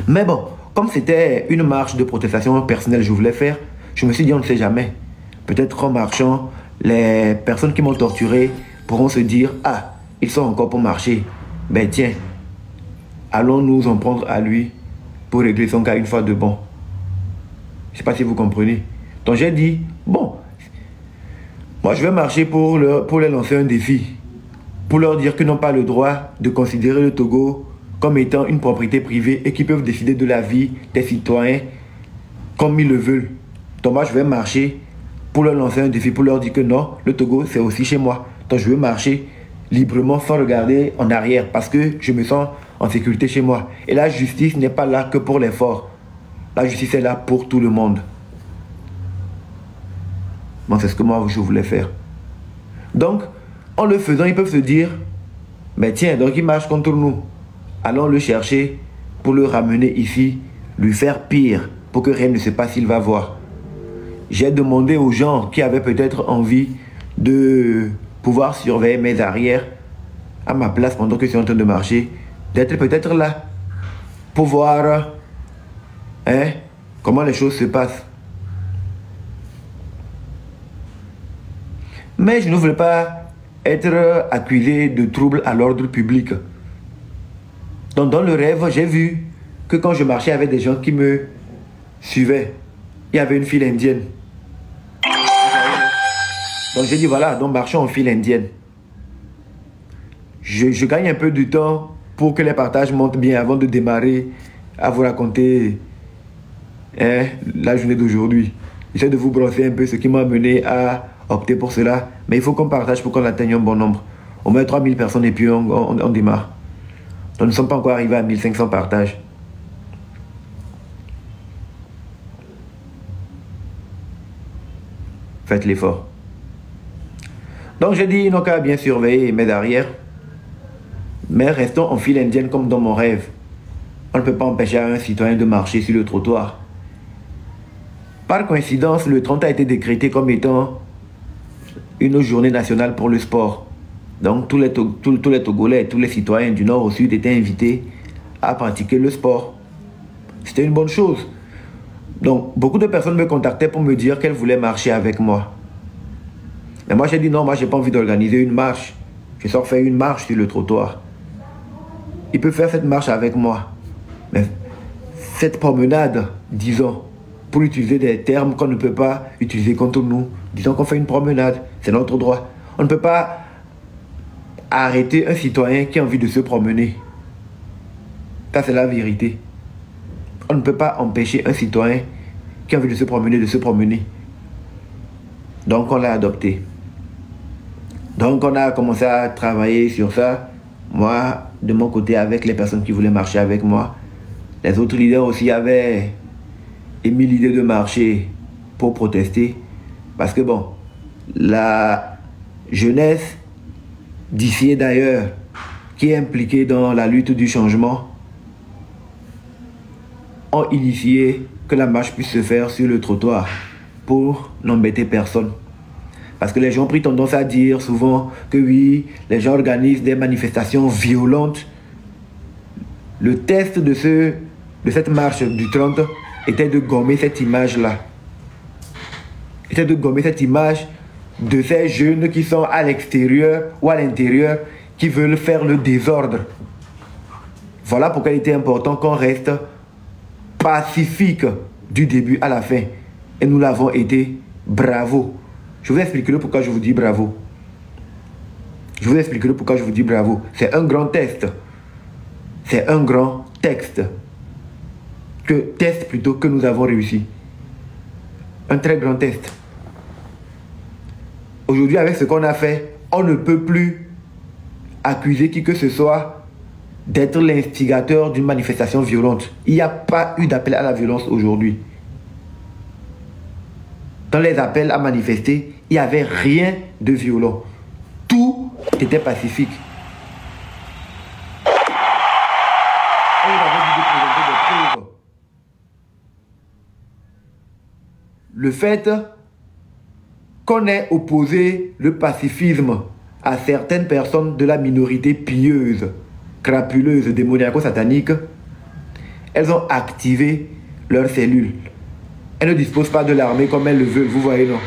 Mais bon, comme c'était une marche de protestation personnelle que je voulais faire, je me suis dit, on ne sait jamais. Peut-être en marchant, les personnes qui m'ont torturé pourront se dire, ah, ils sont encore pour marcher. Ben tiens, allons nous en prendre à lui pour régler son cas une fois de bon. Je ne sais pas si vous comprenez. Donc j'ai dit, bon, moi je vais marcher pour leur lancer un défi. Pour leur dire qu'ils n'ont pas le droit de considérer le Togo comme étant une propriété privée et qu'ils peuvent décider de la vie des citoyens comme ils le veulent. Donc moi je vais marcher pour leur lancer un défi, pour leur dire que non, le Togo c'est aussi chez moi. Donc je veux marcher librement sans regarder en arrière parce que je me sens en sécurité chez moi. Et la justice n'est pas là que pour les forts. La justice est là pour tout le monde. Bon, c'est ce que moi je voulais faire. Donc, en le faisant, ils peuvent se dire, mais tiens, donc il marche contre nous. Allons le chercher pour le ramener ici, lui faire pire, pour que rien ne se passe, il va voir. J'ai demandé aux gens qui avaient peut-être envie de pouvoir surveiller mes arrières à ma place pendant que je suis en train de marcher, d'être peut-être là, pour voir comment les choses se passent. Mais je ne voulais pas être accusé de troubles à l'ordre public. Donc dans le rêve, j'ai vu que quand je marchais avec des gens qui me suivaient, il y avait une file indienne. Donc j'ai dit voilà, donc marchons en file indienne. Je gagne un peu de temps pour que les partages montent bien avant de démarrer à vous raconter la journée d'aujourd'hui. J'essaie de vous brosser un peu ce qui m'a amené à opter pour cela. Mais il faut qu'on partage pour qu'on atteigne un bon nombre. Au moins 3000 personnes et puis on démarre. Donc nous ne sommes pas encore arrivés à 1500 partages. Faites l'effort. Donc j'ai dit, ils n'ont qu'à bien surveiller mes arrières. Mais restons en file indienne comme dans mon rêve. On ne peut pas empêcher un citoyen de marcher sur le trottoir. Par coïncidence, le 30 a été décrété comme étant une journée nationale pour le sport. Donc tous les Togolais, tous les citoyens du nord au sud étaient invités à pratiquer le sport. C'était une bonne chose. Donc beaucoup de personnes me contactaient pour me dire qu'elles voulaient marcher avec moi. Mais moi j'ai dit non, moi j'ai pas envie d'organiser une marche. Je sors faire une marche sur le trottoir. Ils peuvent faire cette marche avec moi. Mais cette promenade, disons, pour utiliser des termes qu'on ne peut pas utiliser contre nous. Disons qu'on fait une promenade, c'est notre droit. On ne peut pas arrêter un citoyen qui a envie de se promener. Ça, c'est la vérité. On ne peut pas empêcher un citoyen qui a envie de se promener. Donc, on l'a adopté. Donc, on a commencé à travailler sur ça. Moi, de mon côté, avec les personnes qui voulaient marcher avec moi. Les autres leaders aussi avaient émis l'idée de marcher pour protester. Parce que bon, la jeunesse d'ici et d'ailleurs, qui est impliquée dans la lutte du changement, ont initié que la marche puisse se faire sur le trottoir pour n'embêter personne. Parce que les gens ont pris tendance à dire souvent que oui, les gens organisent des manifestations violentes. Le test de cette marche du 30 était de gommer cette image-là. Était de gommer cette image de ces jeunes qui sont à l'extérieur ou à l'intérieur, qui veulent faire le désordre. Voilà pourquoi il était important qu'on reste pacifique du début à la fin. Et nous l'avons été. Bravo. Je vous expliquerai pourquoi je vous dis bravo. Je vous expliquerai pourquoi je vous dis bravo. C'est un grand test. C'est un grand texte. Test plutôt que nous avons réussi. Un très grand test. Aujourd'hui, avec ce qu'on a fait, on ne peut plus accuser qui que ce soit d'être l'instigateur d'une manifestation violente. Il n'y a pas eu d'appel à la violence aujourd'hui. Dans les appels à manifester, il n'y avait rien de violent. Tout était pacifique. On nous avait dit de présenter des preuves. Le fait qu'on ait opposé le pacifisme à certaines personnes de la minorité pieuse, crapuleuse, démoniaco-satanique, elles ont activé leurs cellules. Elles ne disposent pas de l'armée comme elles le veulent, vous voyez, non?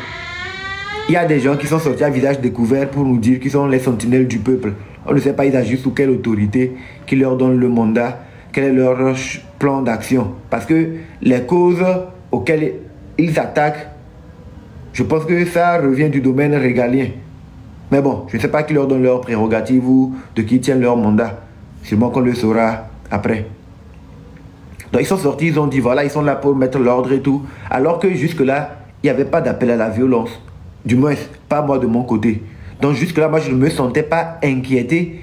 Il y a des gens qui sont sortis à visage découvert pour nous dire qu'ils sont les sentinelles du peuple. On ne sait pas, ils agissent sous quelle autorité, qui leur donne le mandat, quel est leur plan d'action. Parce que les causes auxquelles ils attaquent, je pense que ça revient du domaine régalien. Mais bon, je ne sais pas qui leur donne leurs prérogatives ou de qui tiennent leur mandat. Sûrement qu'on le saura après. Donc ils sont sortis, ils ont dit voilà, ils sont là pour mettre l'ordre et tout. Alors que jusque-là, il n'y avait pas d'appel à la violence. Du moins, pas moi de mon côté. Donc jusque-là, moi je ne me sentais pas inquiété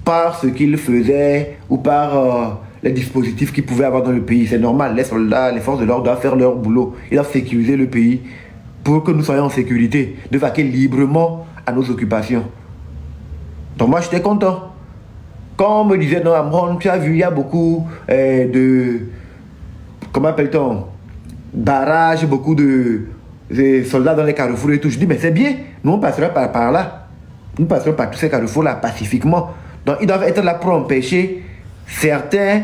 par ce qu'ils faisaient ou par les dispositifs qu'ils pouvaient avoir dans le pays. C'est normal, les soldats, les forces de l'ordre doivent faire leur boulot. Ils doivent sécuriser le pays pour que nous soyons en sécurité, de vaquer librement à nos occupations. Donc moi j'étais content. Quand on me disait non Amron, tu as vu, il y a beaucoup de, comment appelle-t-on, barrages, beaucoup de soldats dans les carrefours et tout. Je dis mais c'est bien, nous on passera par là. Nous passerons par tous ces carrefours là pacifiquement. Donc ils doivent être là pour empêcher certaines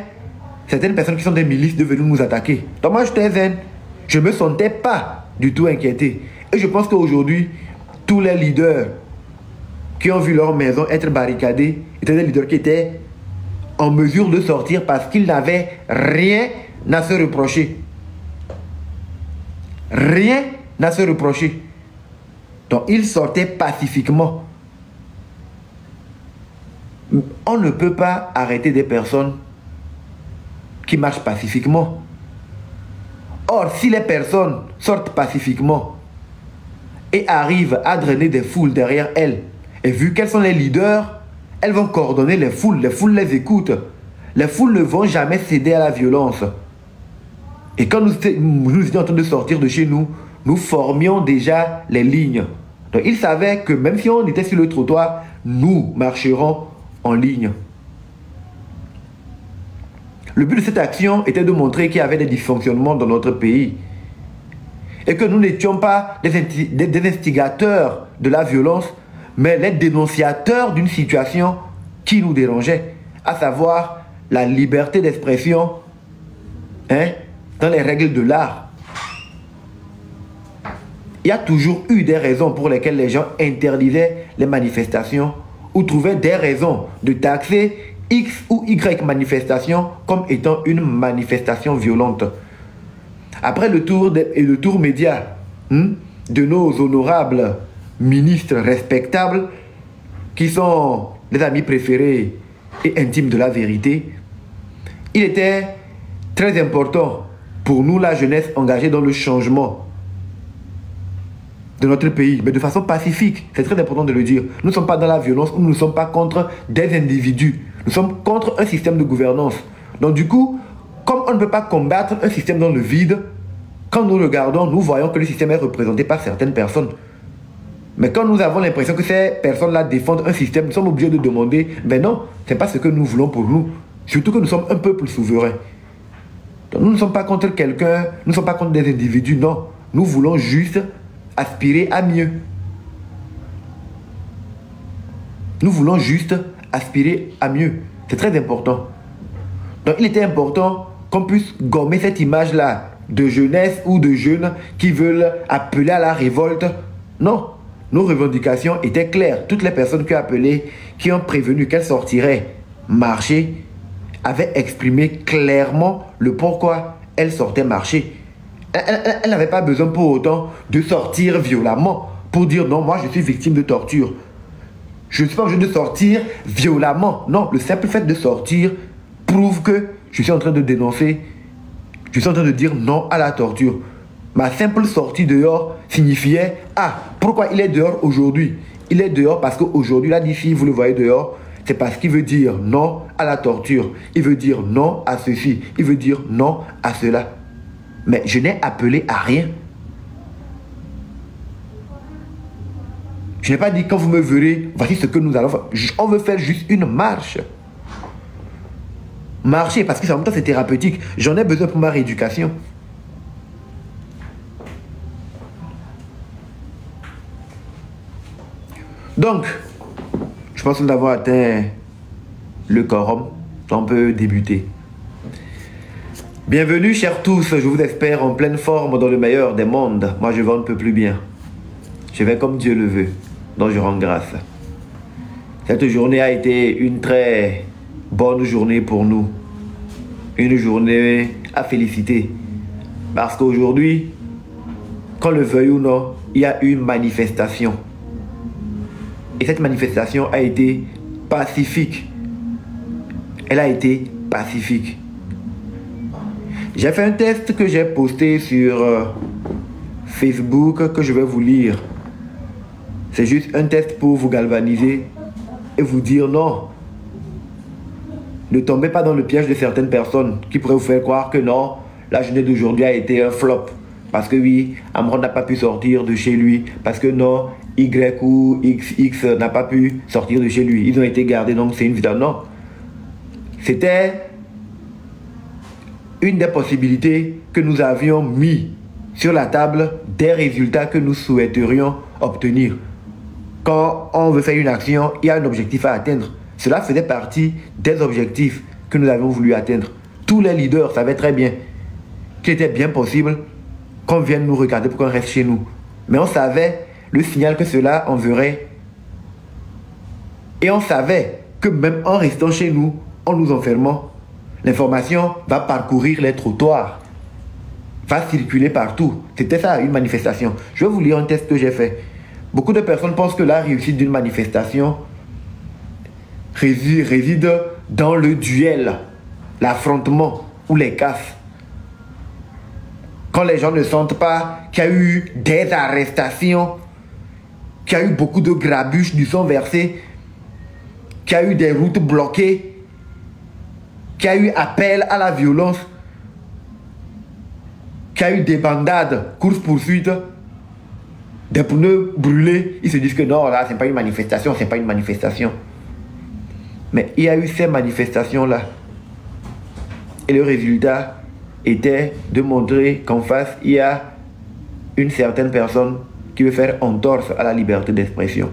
personnes qui sont des milices de venir nous attaquer. Donc moi j'étais zen. Je ne me sentais pas du tout inquiété. Et je pense qu'aujourd'hui, tous les leaders qui ont vu leur maison être barricadée étaient des leaders qui étaient en mesure de sortir parce qu'ils n'avaient rien à se reprocher. Rien à se reprocher. Donc ils sortaient pacifiquement. On ne peut pas arrêter des personnes qui marchent pacifiquement. Or, si les personnes sortent pacifiquement et arrivent à drainer des foules derrière elles, et vu qu'elles sont les leaders, elles vont coordonner les foules les écoutent. Les foules ne vont jamais céder à la violence. Et quand nous étions en train de sortir de chez nous, nous formions déjà les lignes. Donc ils savaient que même si on était sur le trottoir, nous marcherons en ligne. Le but de cette action était de montrer qu'il y avait des dysfonctionnements dans notre pays. Et que nous n'étions pas des instigateurs de la violence, mais les dénonciateurs d'une situation qui nous dérangeait, à savoir la liberté d'expression dans les règles de l'art. Il y a toujours eu des raisons pour lesquelles les gens interdisaient les manifestations ou trouvaient des raisons de taxer X ou Y manifestation comme étant une manifestation violente. Après le tour média de nos honorables ministres respectables qui sont les amis préférés et intimes de la vérité, il était très important pour nous, la jeunesse engagée dans le changement de notre pays, mais de façon pacifique. C'est très important de le dire. Nous ne sommes pas dans la violence, nous ne sommes pas contre des individus. Nous sommes contre un système de gouvernance. Donc du coup, comme on ne peut pas combattre un système dans le vide, quand nous regardons, nous voyons que le système est représenté par certaines personnes. Mais quand nous avons l'impression que ces personnes-là défendent un système, nous sommes obligés de demander, ben non, ce n'est pas ce que nous voulons pour nous. Surtout que nous sommes un peuple souverain. Donc nous ne sommes pas contre quelqu'un, nous ne sommes pas contre des individus, non. Nous voulons juste aspirer à mieux. Nous voulons juste aspirer à mieux. C'est très important. Donc il était important qu'on puisse gommer cette image-là de jeunesse ou de jeunes qui veulent appeler à la révolte. Non, nos revendications étaient claires. Toutes les personnes qui ont appelé, qui ont prévenu qu'elles sortiraient marcher, avaient exprimé clairement le pourquoi elles sortaient marcher. Elle n'avait pas besoin pour autant de sortir violemment pour dire non, moi je suis victime de torture. Je ne suis pas obligé de sortir violemment. Non, le simple fait de sortir prouve que je suis en train de dénoncer, je suis en train de dire non à la torture. Ma simple sortie dehors signifiait ah, pourquoi il est dehors aujourd'hui? Il est dehors parce qu'aujourd'hui, là d'ici, vous le voyez dehors, c'est parce qu'il veut dire non à la torture. Il veut dire non à ceci. Il veut dire non à cela. Mais je n'ai appelé à rien. Je n'ai pas dit quand vous me verrez, voici ce que nous allons faire. On veut faire juste une marche. Marcher, parce que en même temps c'est thérapeutique. J'en ai besoin pour ma rééducation. Donc, je pense que nous avons atteint le quorum. On peut débuter. Bienvenue, chers tous, je vous espère en pleine forme dans le meilleur des mondes. Moi, je vais un peu plus bien. Je vais comme Dieu le veut, donc je rends grâce. Cette journée a été une très bonne journée pour nous. Une journée à féliciter. Parce qu'aujourd'hui, qu'on le veuille ou non, il y a une manifestation. Et cette manifestation a été pacifique. Elle a été pacifique. J'ai fait un test que j'ai posté sur Facebook que je vais vous lire. C'est juste un test pour vous galvaniser et vous dire non. Ne tombez pas dans le piège de certaines personnes qui pourraient vous faire croire que non, la journée d'aujourd'hui a été un flop. Parce que oui, Amron n'a pas pu sortir de chez lui. Parce que non, Y ou XX n'a pas pu sortir de chez lui. Ils ont été gardés, donc c'est une vidéo. Non. C'était une des possibilités que nous avions mis sur la table des résultats que nous souhaiterions obtenir. Quand on veut faire une action, il y a un objectif à atteindre. Cela faisait partie des objectifs que nous avions voulu atteindre. Tous les leaders savaient très bien qu'il était bien possible qu'on vienne nous regarder pour qu'on reste chez nous. Mais on savait le signal que cela enverrait. Et on savait que même en restant chez nous, en nous enfermant, l'information va parcourir les trottoirs, va circuler partout. C'était ça, une manifestation. Je vais vous lire un test que j'ai fait. Beaucoup de personnes pensent que la réussite d'une manifestation réside dans le duel, l'affrontement ou les casses. Quand les gens ne sentent pas qu'il y a eu des arrestations, qu'il y a eu beaucoup de grabuches du sang versé, qu'il y a eu des routes bloquées, qu'il y a eu appel à la violence, qu'il y a eu des bandades, courses-poursuites, des pneus brûlés, ils se disent que non, là, c'est pas une manifestation, c'est pas une manifestation. Mais il y a eu ces manifestations-là. Et le résultat était de montrer qu'en face, il y a une certaine personne qui veut faire entorse à la liberté d'expression,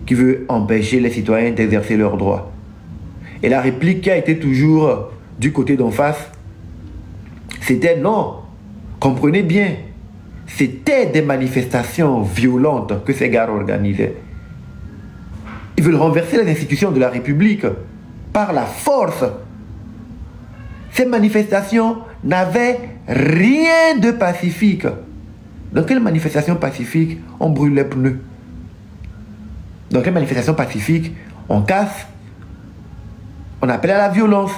qui veut empêcher les citoyens d'exercer leurs droits. Et la réplique qui a été toujours du côté d'en face, c'était non, comprenez bien, c'était des manifestations violentes que ces gars organisaient. Ils veulent renverser les institutions de la République par la force. Ces manifestations n'avaient rien de pacifique. Dans quelle manifestation pacifique on brûle les pneus? Dans quelle manifestation pacifique on casse? On appelle à la violence.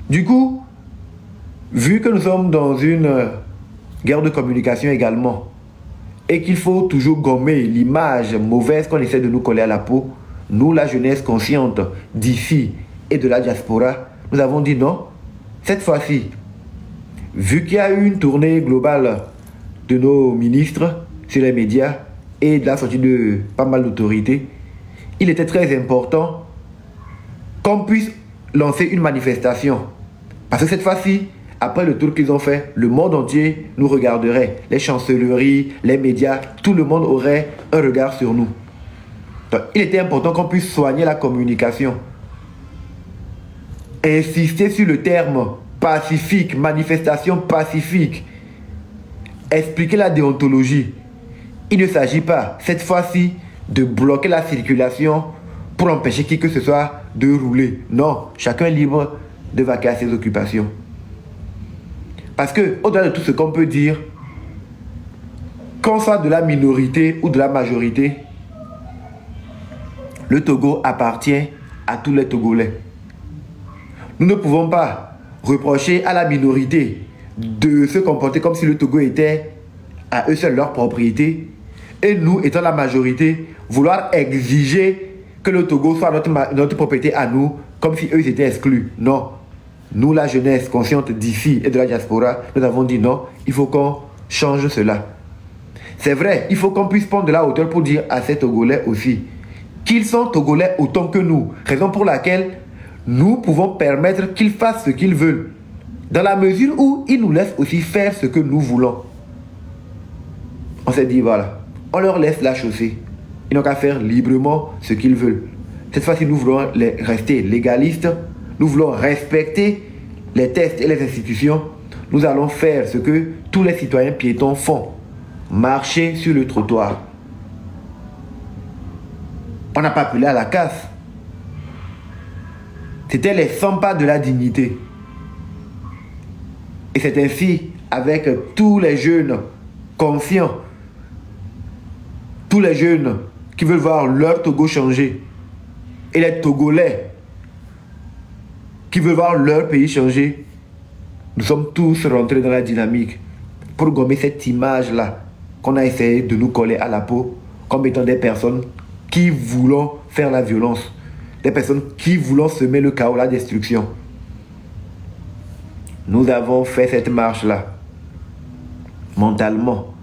Du coup, vu que nous sommes dans une guerre de communication également, et qu'il faut toujours gommer l'image mauvaise qu'on essaie de nous coller à la peau, nous, la jeunesse consciente d'ici et de la diaspora, nous avons dit non. Cette fois-ci, vu qu'il y a eu une tournée globale de nos ministres sur les médias et de la sortie de pas mal d'autorités, il était très important qu'on puisse lancer une manifestation. Parce que cette fois-ci, après le tour qu'ils ont fait, le monde entier nous regarderait. Les chancelleries, les médias, tout le monde aurait un regard sur nous. Donc, il était important qu'on puisse soigner la communication. Insister sur le terme pacifique, manifestation pacifique. Expliquer la déontologie. Il ne s'agit pas, cette fois-ci, de bloquer la circulation pour empêcher qui que ce soit de rouler. Non, chacun est libre de vaquer à ses occupations. Parce que, au-delà de tout ce qu'on peut dire, qu'on soit de la minorité ou de la majorité, le Togo appartient à tous les Togolais. Nous ne pouvons pas reprocher à la minorité de se comporter comme si le Togo était à eux seuls leur propriété, et nous, étant la majorité, vouloir exiger que le Togo soit notre propriété à nous, comme si eux étaient exclus. Non. Nous, la jeunesse consciente d'ici et de la diaspora, nous avons dit non, il faut qu'on change cela. C'est vrai, il faut qu'on puisse prendre de la hauteur pour dire à ces Togolais aussi qu'ils sont Togolais autant que nous. Raison pour laquelle nous pouvons permettre qu'ils fassent ce qu'ils veulent, dans la mesure où ils nous laissent aussi faire ce que nous voulons. On s'est dit voilà, on leur laisse la chaussée. Ils n'ont qu'à faire librement ce qu'ils veulent. Cette fois-ci, nous voulons rester légalistes. nous voulons respecter les tests et les institutions, nous allons faire ce que tous les citoyens piétons font. Marcher sur le trottoir. On n'a pas appelé à la casse. C'était les 100 pas de la dignité. Et c'est ainsi, avec tous les jeunes conscients, tous les jeunes qui veulent voir leur Togo changer, et les Togolais qui veulent voir leur pays changer, nous sommes tous rentrés dans la dynamique pour gommer cette image-là qu'on a essayé de nous coller à la peau comme étant des personnes qui voulons faire la violence, des personnes qui voulons semer le chaos, la destruction. Nous avons fait cette marche-là mentalement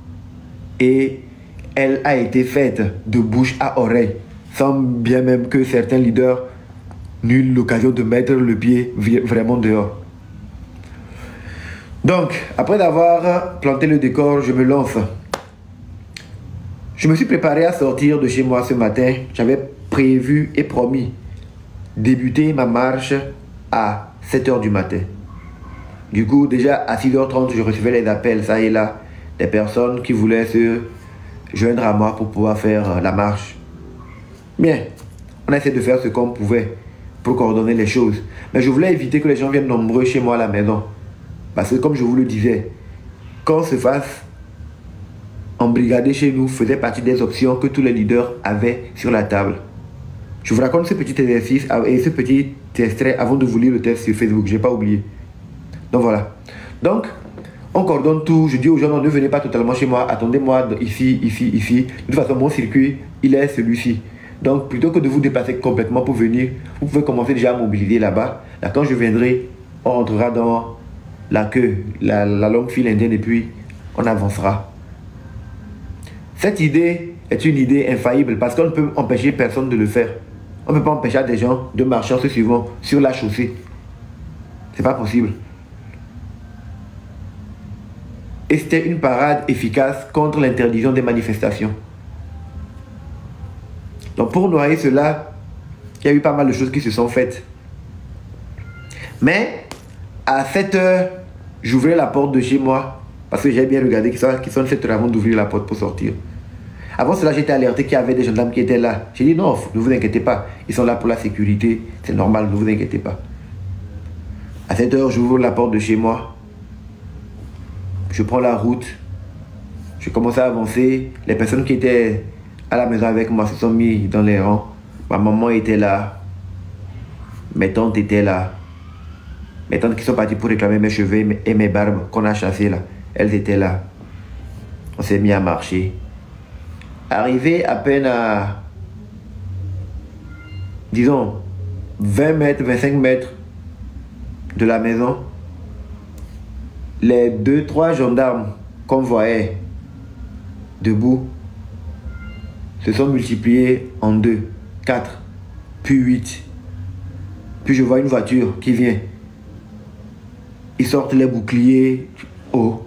et elle a été faite de bouche à oreille, sans bien même que certains leaders n'eurent eu l'occasion de mettre le pied vraiment dehors. Donc, après avoir planté le décor, je me lance. Je me suis préparé à sortir de chez moi ce matin. J'avais prévu et promis débuter ma marche à 7 h du matin. Du coup, déjà à 6 h 30, je recevais les appels, ça et là, des personnes qui voulaient se joindre à moi pour pouvoir faire la marche. Bien, on a essayé de faire ce qu'on pouvait pour coordonner les choses. Mais je voulais éviter que les gens viennent nombreux chez moi à la maison. Parce que comme je vous le disais, qu'on se fasse embrigader chez nous faisait partie des options que tous les leaders avaient sur la table. Je vous raconte ce petit exercice et ce petit extrait avant de vous lire le texte sur Facebook. Je n'ai pas oublié. Donc voilà. Donc, on coordonne tout. Je dis aux gens, non, ne venez pas totalement chez moi. Attendez-moi ici, ici, ici. De toute façon, mon circuit, il est celui-ci. Donc, plutôt que de vous déplacer complètement pour venir, vous pouvez commencer déjà à mobiliser là-bas. Là, quand je viendrai, on rentrera dans la queue, la longue file indienne et puis on avancera. Cette idée est une idée infaillible parce qu'on ne peut empêcher personne de le faire. On ne peut pas empêcher des gens de marcher en se suivant sur la chaussée. C'est pas possible. Et c'était une parade efficace contre l'interdiction des manifestations. Donc pour noyer cela, il y a eu pas mal de choses qui se sont faites. Mais à 7 h, j'ouvrais la porte de chez moi parce que j'ai bien regardé qu'ils sont 7 h avant d'ouvrir la porte pour sortir. Avant cela, j'étais alerté qu'il y avait des gendarmes qui étaient là. J'ai dit non, ne vous inquiétez pas. Ils sont là pour la sécurité. C'est normal, ne vous inquiétez pas. À 7 h, j'ouvre la porte de chez moi. Je prends la route. Je commence à avancer. Les personnes qui étaient à la maison avec moi se sont mis dans les rangs. Ma maman était là. Mes tantes étaient là. Mes tantes qui sont parties pour réclamer mes cheveux et mes barbes qu'on a chassées là. Elles étaient là. On s'est mis à marcher. Arrivé à peine à, disons, 20 mètres, 25 mètres de la maison, les 2-3 gendarmes qu'on voyait debout se sont multipliés en 2, 4, puis 8. Puis je vois une voiture qui vient. Ils sortent les boucliers. Oh.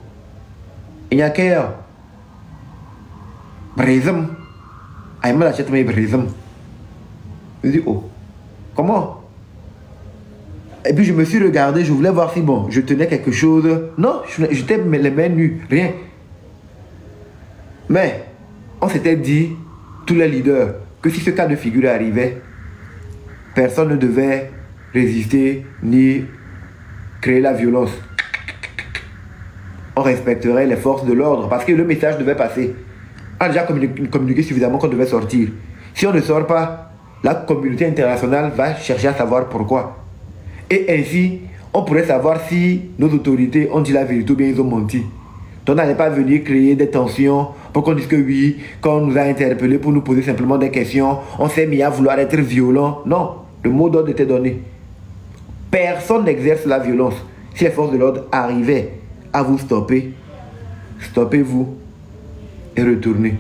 Il n'y a qu'à Brézem. Aïe, mal achète mes Brézem. Je dis, oh, comment? Et puis je me suis regardé, je voulais voir si bon, je tenais quelque chose. Non, j'étais les mains nues, rien. Mais on s'était dit, tous les leaders, que si ce cas de figure arrivait, personne ne devait résister ni créer la violence. On respecterait les forces de l'ordre parce que le message devait passer. On a déjà communiqué suffisamment qu'on devait sortir. Si on ne sort pas, la communauté internationale va chercher à savoir pourquoi. Et ainsi, on pourrait savoir si nos autorités ont dit la vérité ou bien ils ont menti. Donc on n'allait pas venir créer des tensions pour qu'on dise que oui, quand on nous a interpellés pour nous poser simplement des questions, on s'est mis à vouloir être violent. Non, le mot d'ordre était donné. Personne n'exerce la violence. Si les forces de l'ordre arrivaient à vous stopper, stoppez-vous et retournez.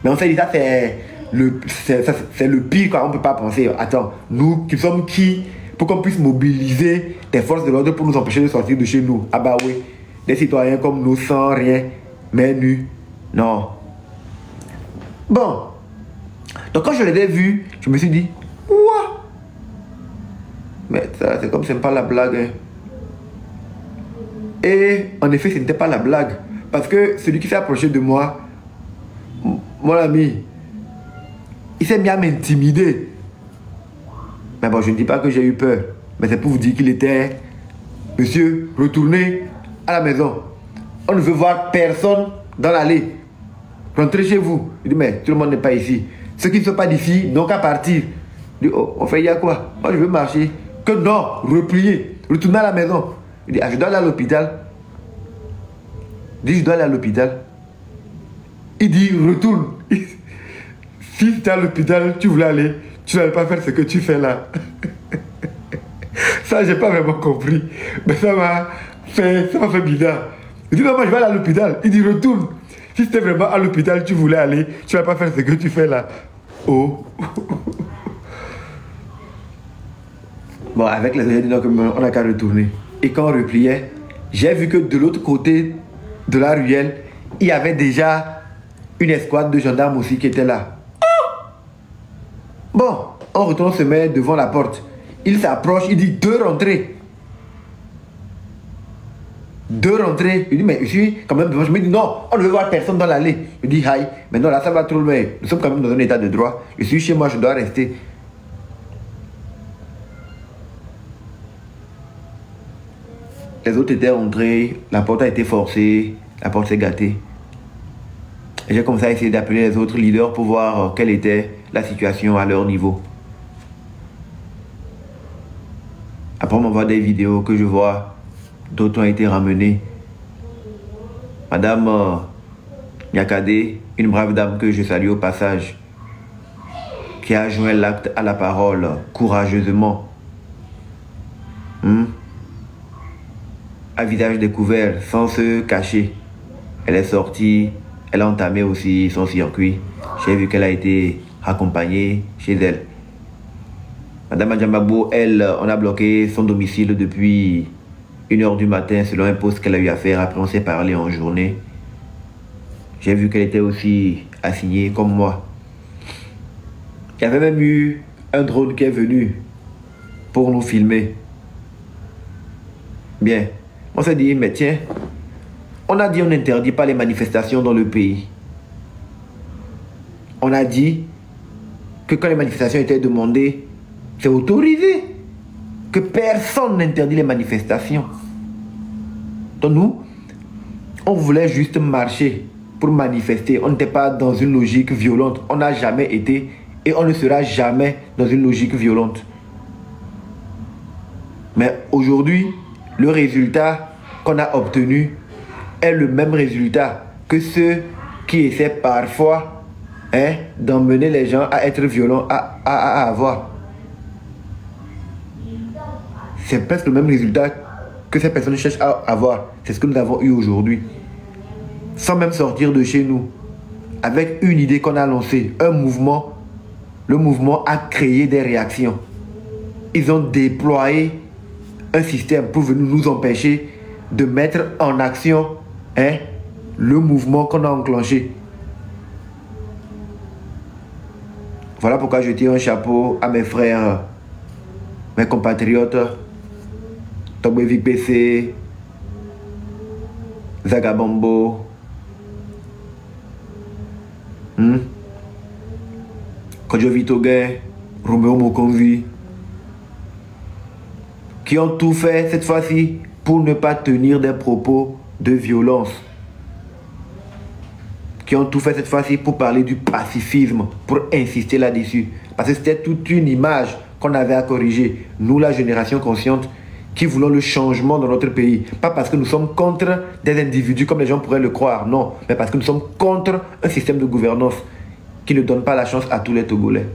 Mais on s'est dit ça c'est le pire quand on ne peut pas penser. Attends, nous qui sommes qui pour qu'on puisse mobiliser des forces de l'ordre pour nous empêcher de sortir de chez nous? Ah bah oui, des citoyens comme nous sans rien, mais nus. Non. Bon. Donc quand je les ai vus, je me suis dit, ouah, Mais ça, c'est comme c'est pas la blague. Hein. Et en effet, ce n'était pas la blague. Parce que celui qui s'est approché de moi, mon ami, il s'est mis à m'intimider. Mais bon, je ne dis pas que j'ai eu peur. Mais c'est pour vous dire qu'il était... Monsieur, retournez à la maison. On ne veut voir personne dans l'allée. Rentrez chez vous. Il dit, mais tout le monde n'est pas ici. Ceux qui ne sont pas d'ici n'ont qu'à partir. Il dit, oh, on fait, il y a quoi? Moi, je veux marcher. Que non, repliez. Retournez à la maison. Il dit, ah, je dois aller à l'hôpital. Il dit, je dois aller à l'hôpital. Il dit, retourne. Si tu es à l'hôpital, tu voulais aller, tu n'allais pas faire ce que tu fais là. Ça, j'ai pas vraiment compris. Mais ça m'a fait bizarre. Il dit, non, moi, je vais aller à l'hôpital. Il dit, retourne. Si c'était vraiment à l'hôpital, tu voulais aller, tu n'allais pas faire ce que tu fais là. Oh. Bon, avec les autres, on n'a qu'à retourner. Et quand on repliait, j'ai vu que de l'autre côté de la ruelle, il y avait déjà une escouade de gendarmes aussi qui était là. Bon, on retourne se met devant la porte. Il s'approche, il dit 2 rentrées. 2 rentrées. Il dit, mais je suis quand même devant. Je me dis, non, on ne veut voir personne dans l'allée. Je dis, aïe, mais non, là, ça va trop loin. Nous sommes quand même dans un état de droit. Je suis chez moi, je dois rester. Les autres étaient rentrés, la porte a été forcée, la porte s'est gâtée. Et j'ai commencé à essayer d'appeler les autres leaders pour voir quelle était la situation à leur niveau. Après, on m'envoie des vidéos que je vois, d'autres ont été ramenés. Madame Nyakade, une brave dame que je salue au passage, qui a joint l'acte à la parole courageusement. À visage découvert, sans se cacher. Elle est sortie, elle a entamé aussi son circuit. J'ai vu qu'elle a été accompagnée chez elle. Madame Adjambabo, elle, on a bloqué son domicile depuis 1h du matin selon un poste qu'elle a eu à faire. Après, on s'est parlé en journée. J'ai vu qu'elle était aussi assignée comme moi. Il y avait même eu un drone qui est venu pour nous filmer. Bien. On s'est dit, mais tiens, on a dit on n'interdit pas les manifestations dans le pays. On a dit que quand les manifestations étaient demandées, c'est autorisé. Que personne n'interdit les manifestations. Donc nous, on voulait juste marcher pour manifester. On n'était pas dans une logique violente. On n'a jamais été et on ne sera jamais dans une logique violente. Mais aujourd'hui, le résultat qu'on a obtenu est le même résultat que ceux qui essaient parfois d'emmener les gens à être violents, à avoir. C'est presque le même résultat que ces personnes cherchent à avoir. C'est ce que nous avons eu aujourd'hui. Sans même sortir de chez nous. Avec une idée qu'on a lancée, un mouvement. Le mouvement a créé des réactions. Ils ont déployé un système pour venir nous empêcher de mettre en action le mouvement qu'on a enclenché. Voilà pourquoi je tire un chapeau à mes frères, mes compatriotes, Togbevic PC, Zagabombo, Kodjovi Togé, Romeo Mokonzi, qui ont tout fait cette fois-ci pour ne pas tenir des propos de violence. Qui ont tout fait cette fois-ci pour parler du pacifisme, pour insister là-dessus. Parce que c'était toute une image qu'on avait à corriger. Nous, la génération consciente, qui voulons le changement dans notre pays. Pas parce que nous sommes contre des individus comme les gens pourraient le croire, non. Mais parce que nous sommes contre un système de gouvernance qui ne donne pas la chance à tous les Togolais.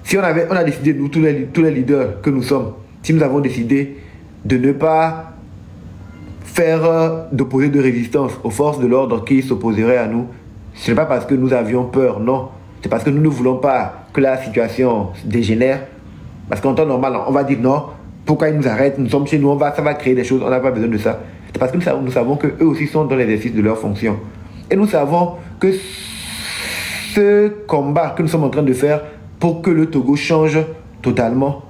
Si on a décidé, nous, tous les leaders que nous sommes, si nous avons décidé de ne pas faire d'opposer de résistance aux forces de l'ordre qui s'opposeraient à nous, ce n'est pas parce que nous avions peur, non. C'est parce que nous ne voulons pas que la situation dégénère. Parce qu'en temps normal, on va dire non, pourquoi ils nous arrêtent, nous sommes chez nous, ça va créer des choses, on n'a pas besoin de ça. C'est parce que nous savons qu'eux aussi sont dans l'exercice de leur fonction. Et nous savons que ce combat que nous sommes en train de faire pour que le Togo change totalement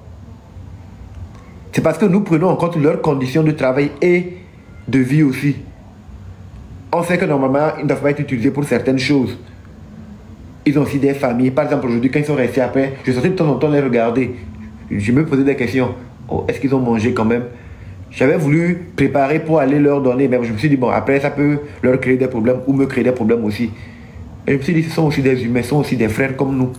C'est parce que nous prenons en compte leurs conditions de travail et de vie aussi. On sait que normalement, ils ne doivent pas être utilisés pour certaines choses. Ils ont aussi des familles. Par exemple, aujourd'hui, quand ils sont restés après, je sortais de temps en temps les regarder. Je me posais des questions. Oh, est-ce qu'ils ont mangé quand même? J'avais voulu préparer pour aller leur donner, mais je me suis dit, bon, après, ça peut leur créer des problèmes ou me créer des problèmes aussi. Et je me suis dit, ce sont aussi des humains, ce sont aussi des frères comme nous.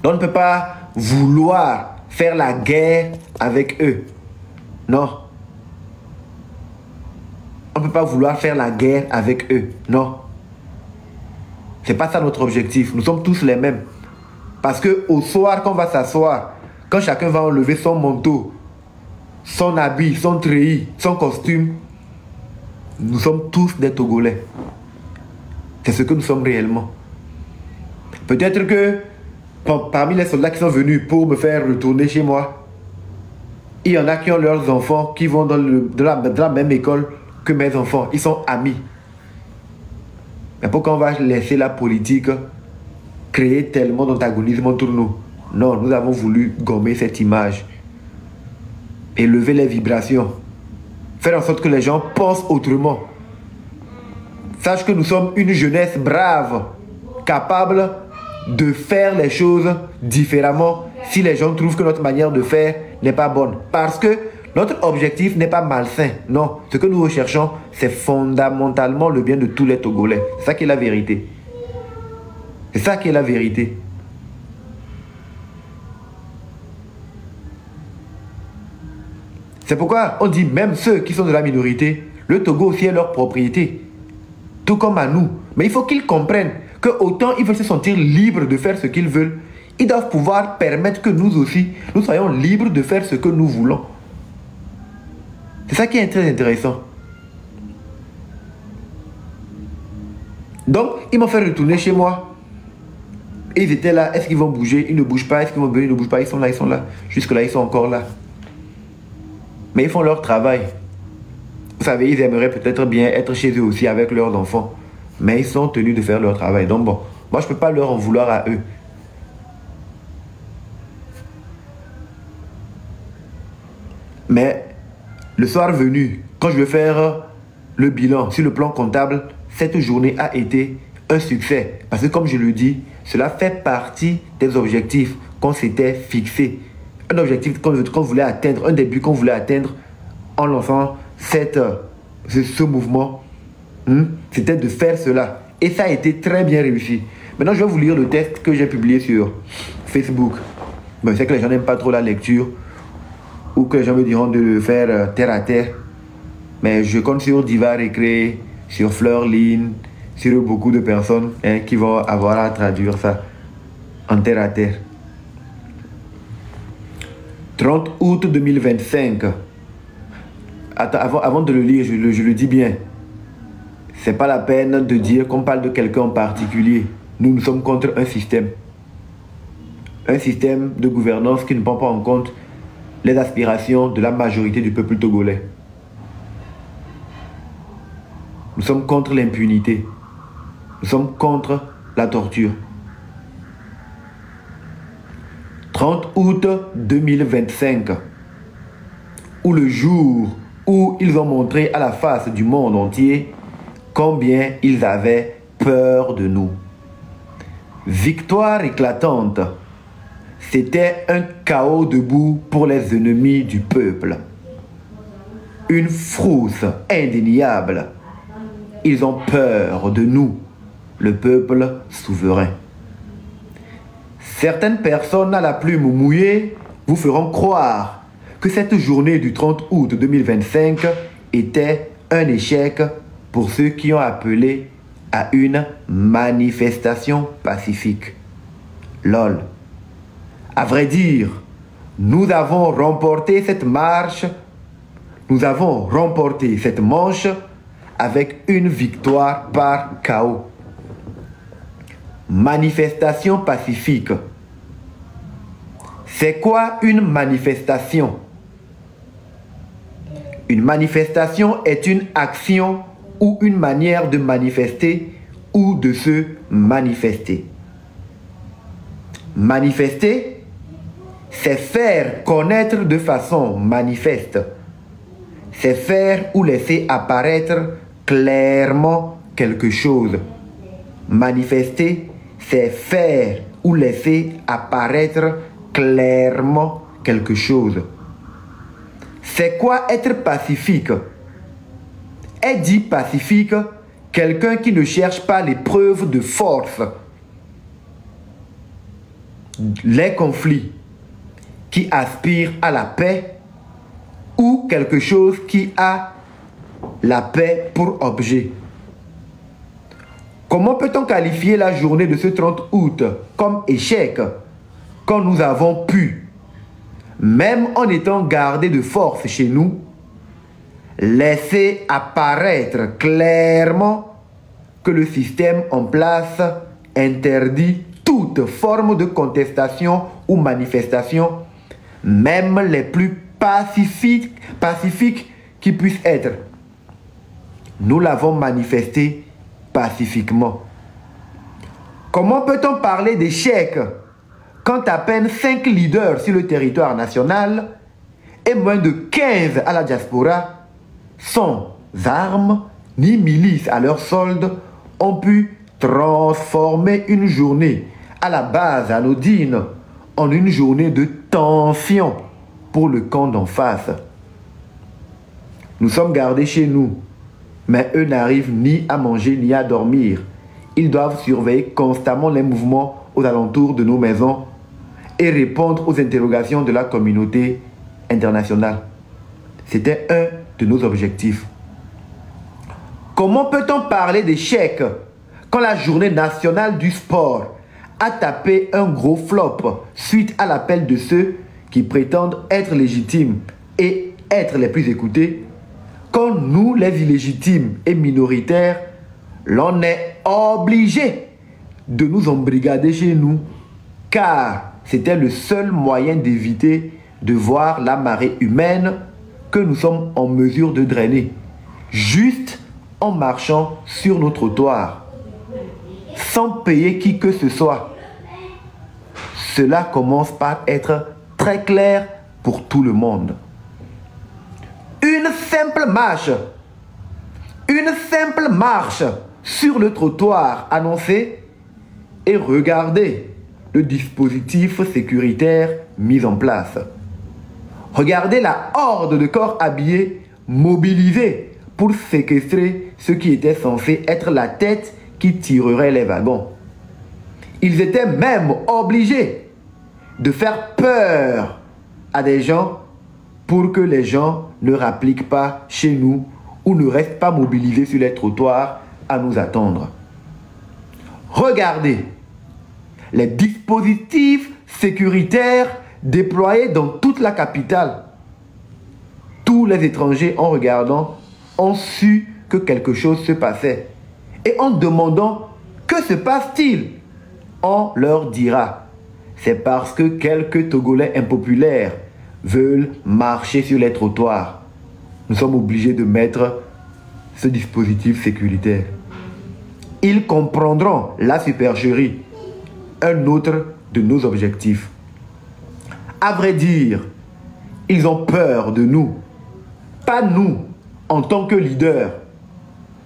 Donc, on ne peut pas vouloir faire la guerre avec eux. Non. On ne peut pas vouloir faire la guerre avec eux. Non. C'est pas ça notre objectif. Nous sommes tous les mêmes. Parce que au soir, quand on va s'asseoir, quand chacun va enlever son manteau, son habit, son treillis, son costume, nous sommes tous des Togolais. C'est ce que nous sommes réellement. Peut-être que parmi les soldats qui sont venus pour me faire retourner chez moi, il y en a qui ont leurs enfants qui vont dans la même école que mes enfants. Ils sont amis. Mais pourquoi on va laisser la politique créer tellement d'antagonisme entre nous? Non, nous avons voulu gommer cette image. Élever les vibrations. Faire en sorte que les gens pensent autrement. Sache que nous sommes une jeunesse brave, capable de faire les choses différemment si les gens trouvent que notre manière de faire n'est pas bonne. Parce que notre objectif n'est pas malsain. Non, ce que nous recherchons, c'est fondamentalement le bien de tous les Togolais. C'est ça qui est la vérité. C'est ça qui est la vérité. C'est pourquoi on dit même ceux qui sont de la minorité, le Togo aussi est leur propriété. Tout comme à nous. Mais il faut qu'ils comprennent que autant ils veulent se sentir libres de faire ce qu'ils veulent, ils doivent pouvoir permettre que nous aussi, nous soyons libres de faire ce que nous voulons. C'est ça qui est très intéressant. Donc, ils m'ont fait retourner chez moi. Et ils étaient là. Est-ce qu'ils vont bouger? Ils ne bougent pas. Est-ce qu'ils vont bouger? Ils ne bougent pas. Ils sont là, ils sont là. Jusque-là, ils sont encore là. Mais ils font leur travail. Vous savez, ils aimeraient peut-être bien être chez eux aussi avec leurs enfants. Mais ils sont tenus de faire leur travail. Donc bon, moi je ne peux pas leur en vouloir à eux. Mais le soir venu, quand je vais faire le bilan sur le plan comptable, cette journée a été un succès. Parce que comme je le dis, cela fait partie des objectifs qu'on s'était fixés. Un objectif qu'on voulait atteindre, un début qu'on voulait atteindre en lançant ce mouvement. C'était de faire cela. Et ça a été très bien réussi. Maintenant, je vais vous lire le texte que j'ai publié sur Facebook. Bon, je sais que les gens n'aiment pas trop la lecture ou que les gens me diront de le faire terre à terre. Mais je compte sur Diva Récré, sur Fleurline, sur beaucoup de personnes qui vont avoir à traduire ça en terre à terre. 30 août 2025. Attends, avant de le lire, je le dis bien. C'est pas la peine de dire qu'on parle de quelqu'un en particulier. Nous sommes contre un système. Un système de gouvernance qui ne prend pas en compte les aspirations de la majorité du peuple togolais. Nous sommes contre l'impunité. Nous sommes contre la torture. 30 août 2025, ou le jour où ils ont montré à la face du monde entier combien ils avaient peur de nous. Victoire éclatante. C'était un chaos debout pour les ennemis du peuple. Une frousse indéniable. Ils ont peur de nous, le peuple souverain. Certaines personnes à la plume mouillée vous feront croire que cette journée du 30 août 2025 était un échec pour ceux qui ont appelé à une manifestation pacifique. Lol. À vrai dire, nous avons remporté cette marche, nous avons remporté cette manche avec une victoire par chaos. Manifestation pacifique. C'est quoi une manifestation? Une manifestation est une action ou une manière de manifester ou de se manifester. Manifester c'est faire connaître de façon manifeste. C'est faire ou laisser apparaître clairement quelque chose. Manifester, c'est faire ou laisser apparaître clairement quelque chose. C'est quoi être pacifique? Est dit pacifique quelqu'un qui ne cherche pas les preuves de force, les conflits, qui aspire à la paix, ou quelque chose qui a la paix pour objet. Comment peut-on qualifier la journée de ce 30 août comme échec quand nous avons pu, même en étant gardés de force chez nous, laisser apparaître clairement que le système en place interdit toute forme de contestation ou manifestation, même les plus pacifiques qui puissent être. Nous l'avons manifesté pacifiquement. Comment peut-on parler d'échec quand à peine 5 leaders sur le territoire national et moins de 15 à la diaspora, sans armes ni milices à leur solde, ont pu transformer une journée à la base anodine en une journée de tension pour le camp d'en face? Nous sommes gardés chez nous, mais eux n'arrivent ni à manger ni à dormir. Ils doivent surveiller constamment les mouvements aux alentours de nos maisons et répondre aux interrogations de la communauté internationale. C'était un de nos objectifs. Comment peut-on parler d'échec quand la journée nationale du sport a tapé un gros flop suite à l'appel de ceux qui prétendent être légitimes et être les plus écoutés, quand nous, les illégitimes et minoritaires, l'on est obligé de nous embrigader chez nous, car c'était le seul moyen d'éviter de voir la marée humaine que nous sommes en mesure de drainer, juste en marchant sur nos trottoirs, sans payer qui que ce soit. Cela commence par être très clair pour tout le monde. Une simple marche sur le trottoir annoncé et regardez le dispositif sécuritaire mis en place. Regardez la horde de corps habillés mobilisés pour séquestrer ce qui était censé être la tête qui tirerait les wagons. Ils étaient même obligés de faire peur à des gens pour que les gens ne rappliquent pas chez nous ou ne restent pas mobilisés sur les trottoirs à nous attendre. Regardez les dispositifs sécuritaires déployés dans toute la capitale. Tous les étrangers, en regardant, ont su que quelque chose se passait. Et en demandant « Que se passe-t-il ?» on leur dira « C'est parce que quelques Togolais impopulaires veulent marcher sur les trottoirs. Nous sommes obligés de mettre ce dispositif sécuritaire. » Ils comprendront la supercherie, un autre de nos objectifs. À vrai dire, ils ont peur de nous. Pas nous, en tant que leaders,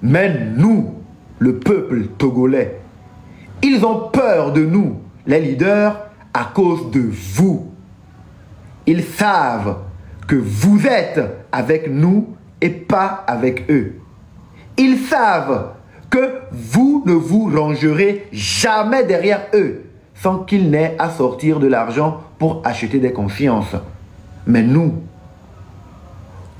mais nous, le peuple togolais. Ils ont peur de nous, les leaders, à cause de vous. Ils savent que vous êtes avec nous et pas avec eux. Ils savent que vous ne vous rangerez jamais derrière eux sans qu'ils n'aient à sortir de l'argent pour acheter des consciences. Mais nous,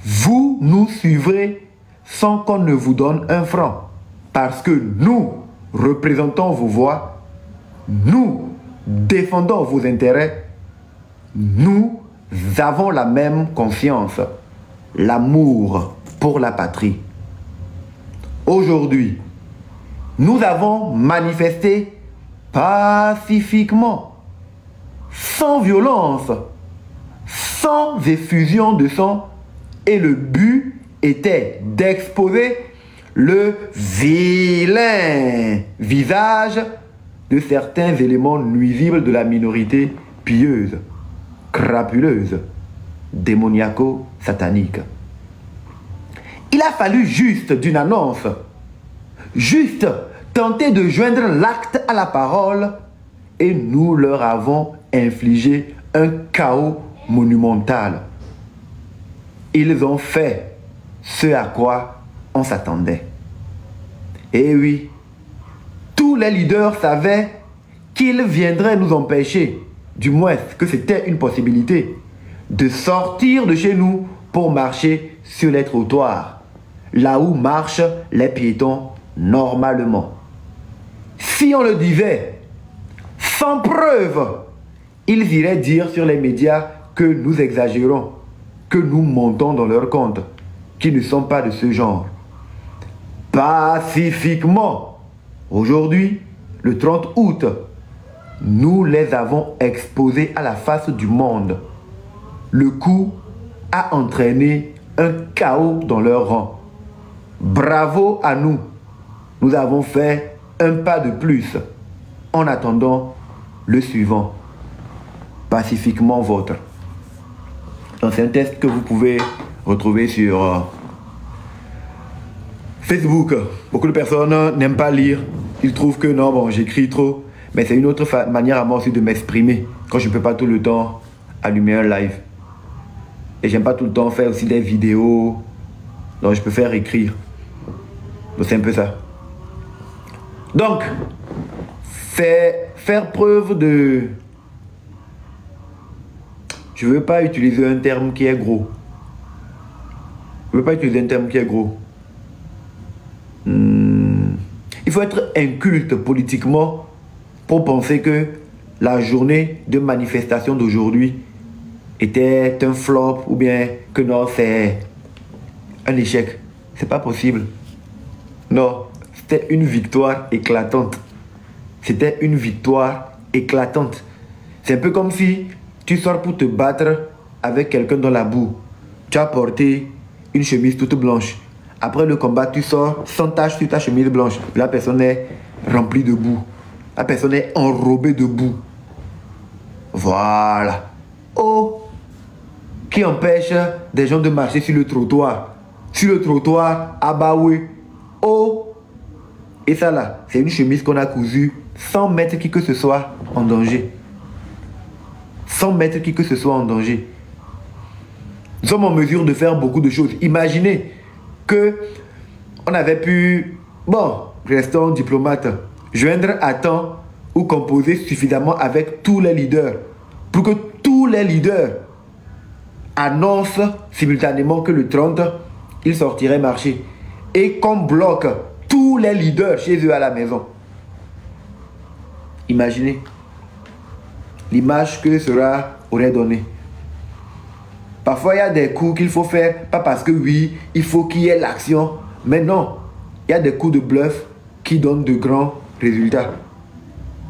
vous nous suivrez sans qu'on ne vous donne un franc. Parce que nous représentons vos voix, nous défendons vos intérêts, nous avons la même conscience, l'amour pour la patrie. Aujourd'hui, nous avons manifesté pacifiquement, sans violence, sans effusion de sang, et le but était d'exposer le vilain visage de certains éléments nuisibles de la minorité pieuse. crapuleuse, démoniaco-satanique. Il a fallu juste d'une annonce, juste tenter de joindre l'acte à la parole, et nous leur avons infligé un chaos monumental. Ils ont fait ce à quoi on s'attendait. Et oui, tous les leaders savaient qu'ils viendraient nous empêcher, du moins que c'était une possibilité, de sortir de chez nous pour marcher sur les trottoirs, là où marchent les piétons normalement. Si on le disait, sans preuve, ils iraient dire sur les médias que nous exagérons, que nous montons dans leur compte, qui ne sont pas de ce genre. Pacifiquement, aujourd'hui, le 30 août, nous les avons exposés à la face du monde. Le coup a entraîné un chaos dans leur rang. Bravo à nous. Nous avons fait un pas de plus en attendant le suivant. Pacifiquement vôtre. Donc c'est un test que vous pouvez retrouver sur Facebook. Beaucoup de personnes n'aiment pas lire. Ils trouvent que non, bon, j'écris trop. Mais c'est une autre manière à moi aussi de m'exprimer quand je ne peux pas tout le temps allumer un live. Et j'aime pas tout le temps faire aussi des vidéos. Donc je peux faire écrire. Donc c'est un peu ça. Donc, faire preuve de... Je ne veux pas utiliser un terme qui est gros. Je ne veux pas utiliser un terme qui est gros. Il faut être inculte politiquement pour penser que la journée de manifestation d'aujourd'hui était un flop ou bien que non, c'est un échec. C'est pas possible. Non, c'était une victoire éclatante. C'était une victoire éclatante. C'est un peu comme si tu sors pour te battre avec quelqu'un dans la boue. Tu as porté une chemise toute blanche. Après le combat, tu sors sans tache sur ta chemise blanche. La personne est remplie de boue. La personne est enrobée de boue. Voilà. Oh, qui empêche des gens de marcher sur le trottoir. Sur le trottoir, ah bah oui. Oh, et ça là, c'est une chemise qu'on a cousue sans mettre qui que ce soit en danger. Sans mettre qui que ce soit en danger. Nous sommes en mesure de faire beaucoup de choses. Imaginez que on avait pu, bon, restons diplomates, joindre à temps ou composer suffisamment avec tous les leaders pour que tous les leaders annoncent simultanément que le 30, ils sortiraient marcher et qu'on bloque tous les leaders chez eux à la maison. Imaginez l'image que cela aurait donné. Parfois, il y a des coups qu'il faut faire, pas parce que oui, il faut qu'il y ait l'action, mais non, il y a des coups de bluff qui donnent de grands résultats.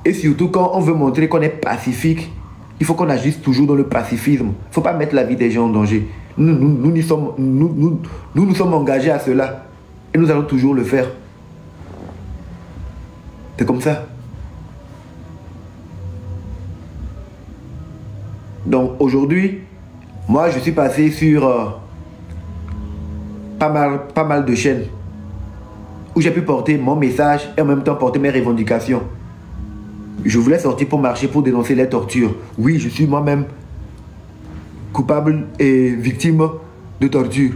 Et surtout, quand on veut montrer qu'on est pacifique, il faut qu'on agisse toujours dans le pacifisme. Il ne faut pas mettre la vie des gens en danger. Nous sommes engagés à cela. Et nous allons toujours le faire. C'est comme ça. Donc aujourd'hui, moi je suis passé sur pas mal de chaînes où j'ai pu porter mon message et en même temps porter mes revendications. Je voulais sortir pour marcher, pour dénoncer les tortures. Oui, je suis moi-même coupable et victime de torture.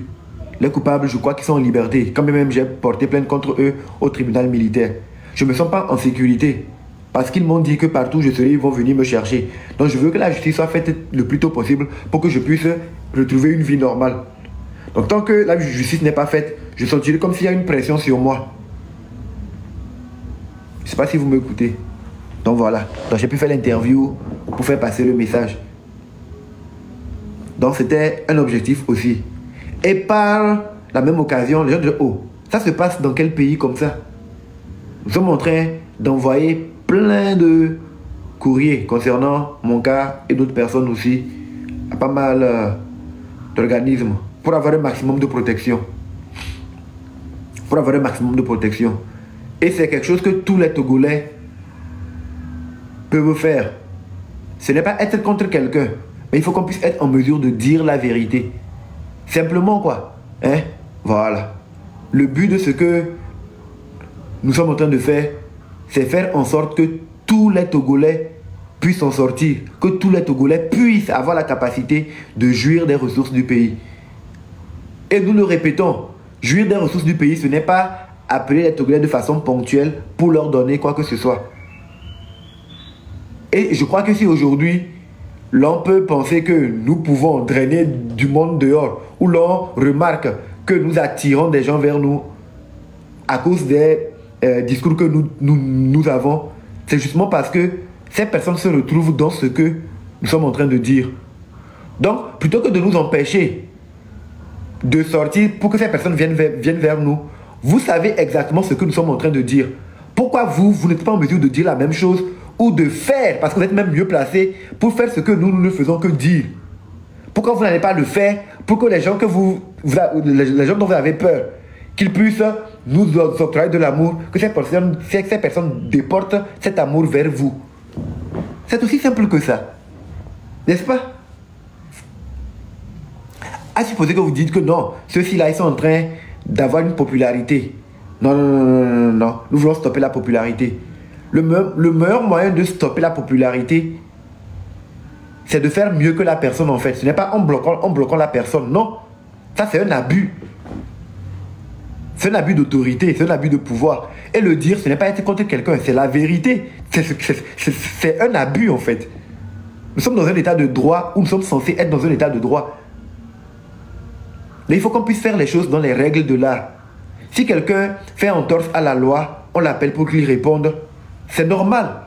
Les coupables, je crois qu'ils sont en liberté. Quand même, j'ai porté plainte contre eux au tribunal militaire. Je ne me sens pas en sécurité. Parce qu'ils m'ont dit que partout où je serai, ils vont venir me chercher. Donc je veux que la justice soit faite le plus tôt possible pour que je puisse retrouver une vie normale. Donc tant que la justice n'est pas faite, je sentirai comme s'il y a une pression sur moi. Je ne sais pas si vous m'écoutez. Donc voilà. Donc j'ai pu faire l'interview pour faire passer le message. Donc c'était un objectif aussi. Et par la même occasion, les gens disent, oh, ça se passe dans quel pays comme ça? Nous sommes en train d'envoyer plein de courriers concernant mon cas et d'autres personnes aussi à pas mal d'organismes pour avoir un maximum de protection. Pour avoir un maximum de protection. Et c'est quelque chose que tous les Togolais peuvent faire. Ce n'est pas être contre quelqu'un, mais Mais il faut qu'on puisse être en mesure de dire la vérité. Simplement quoi. Hein? Voilà. Le but de ce que nous sommes en train de faire, c'est faire en sorte que tous les Togolais puissent en sortir. Que tous les Togolais puissent avoir la capacité de jouir des ressources du pays. Et nous le répétons, jouir des ressources du pays, ce n'est pas appeler les Togolais de façon ponctuelle pour leur donner quoi que ce soit. Et je crois que si aujourd'hui, l'on peut penser que nous pouvons drainer du monde dehors, ou l'on remarque que nous attirons des gens vers nous à cause des discours que nous avons, c'est justement parce que ces personnes se retrouvent dans ce que nous sommes en train de dire. Donc, plutôt que de nous empêcher de sortir pour que ces personnes viennent vers nous, vous savez exactement ce que nous sommes en train de dire. Pourquoi vous n'êtes pas en mesure de dire la même chose ou de faire, parce que vous êtes même mieux placé pour faire ce que nous ne faisons que dire? Pourquoi vous n'allez pas le faire pour que les gens, les gens dont vous avez peur, qu'ils puissent nous octroyer de l'amour, que ces personnes déportent cet amour vers vous? C'est aussi simple que ça. N'est-ce pas? À supposer que vous dites que non, ceux-ci-là, ils sont en train d'avoir une popularité. Non, non, non, non, non, non. Nous voulons stopper la popularité. Le meilleur moyen de stopper la popularité, c'est de faire mieux que la personne en fait. Ce n'est pas en bloquant la personne, non. Ça, c'est un abus. C'est un abus d'autorité, c'est un abus de pouvoir. Et le dire, ce n'est pas être contre quelqu'un, c'est la vérité. C'est un abus en fait. Nous sommes dans un état de droit où nous sommes censés être dans un état de droit. Mais il faut qu'on puisse faire les choses dans les règles de l'art. Si quelqu'un fait entorse à la loi, on l'appelle pour qu'il réponde. C'est normal.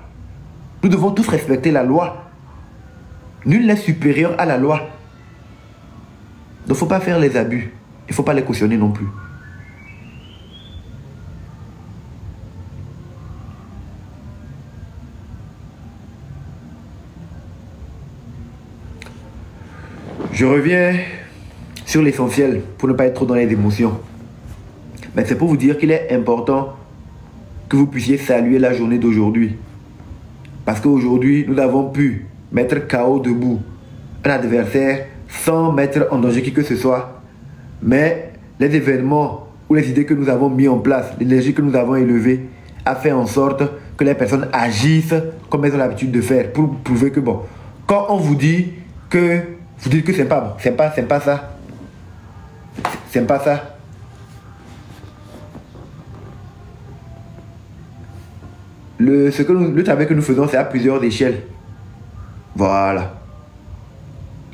Nous devons tous respecter la loi. Nul n'est supérieur à la loi. Donc il ne faut pas faire les abus. Il ne faut pas les cautionner non plus. Je reviens sur l'essentiel pour ne pas être trop dans les émotions. Mais c'est pour vous dire qu'il est important que vous puissiez saluer la journée d'aujourd'hui. Parce qu'aujourd'hui, nous avons pu mettre KO debout un adversaire sans mettre en danger qui que ce soit. Mais les événements ou les idées que nous avons mis en place, l'énergie que nous avons élevée, a fait en sorte que les personnes agissent comme elles ont l'habitude de faire pour prouver que bon, quand on vous dit que vous dites que c'est pas bon, c'est pas ça. C'est pas ça. Le travail que nous faisons, c'est à plusieurs échelles. Voilà.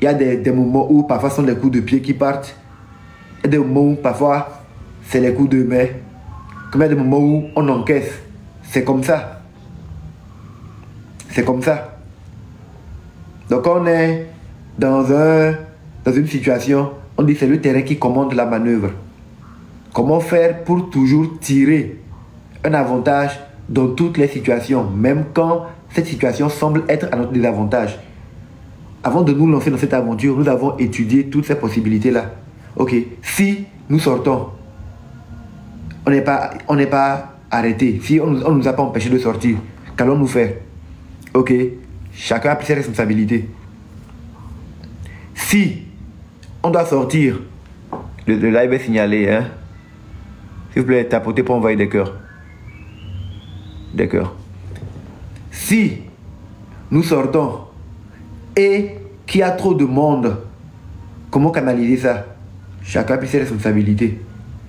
Il y a des moments où parfois ce sont des coups de pied qui partent. Il y a des moments où parfois c'est les coups de main. Comme il y a des moments où on encaisse. C'est comme ça. C'est comme ça. Donc on est dans une situation, on dit c'est le terrain qui commande la manœuvre. Comment faire pour toujours tirer un avantage dans toutes les situations, même quand cette situation semble être à notre désavantage? Avant de nous lancer dans cette aventure, nous avons étudié toutes ces possibilités-là. Ok, si nous sortons, on n'est pas arrêté. Si on ne nous a pas empêché de sortir, qu'allons-nous faire? Ok, chacun a pris ses responsabilités. Si on doit sortir, le live est signalé, hein? S'il vous plaît, tapotez pour envoyer des cœurs. Des cœurs. Si nous sortons et qu'il y a trop de monde, comment canaliser ça? Chacun a pris ses responsabilités.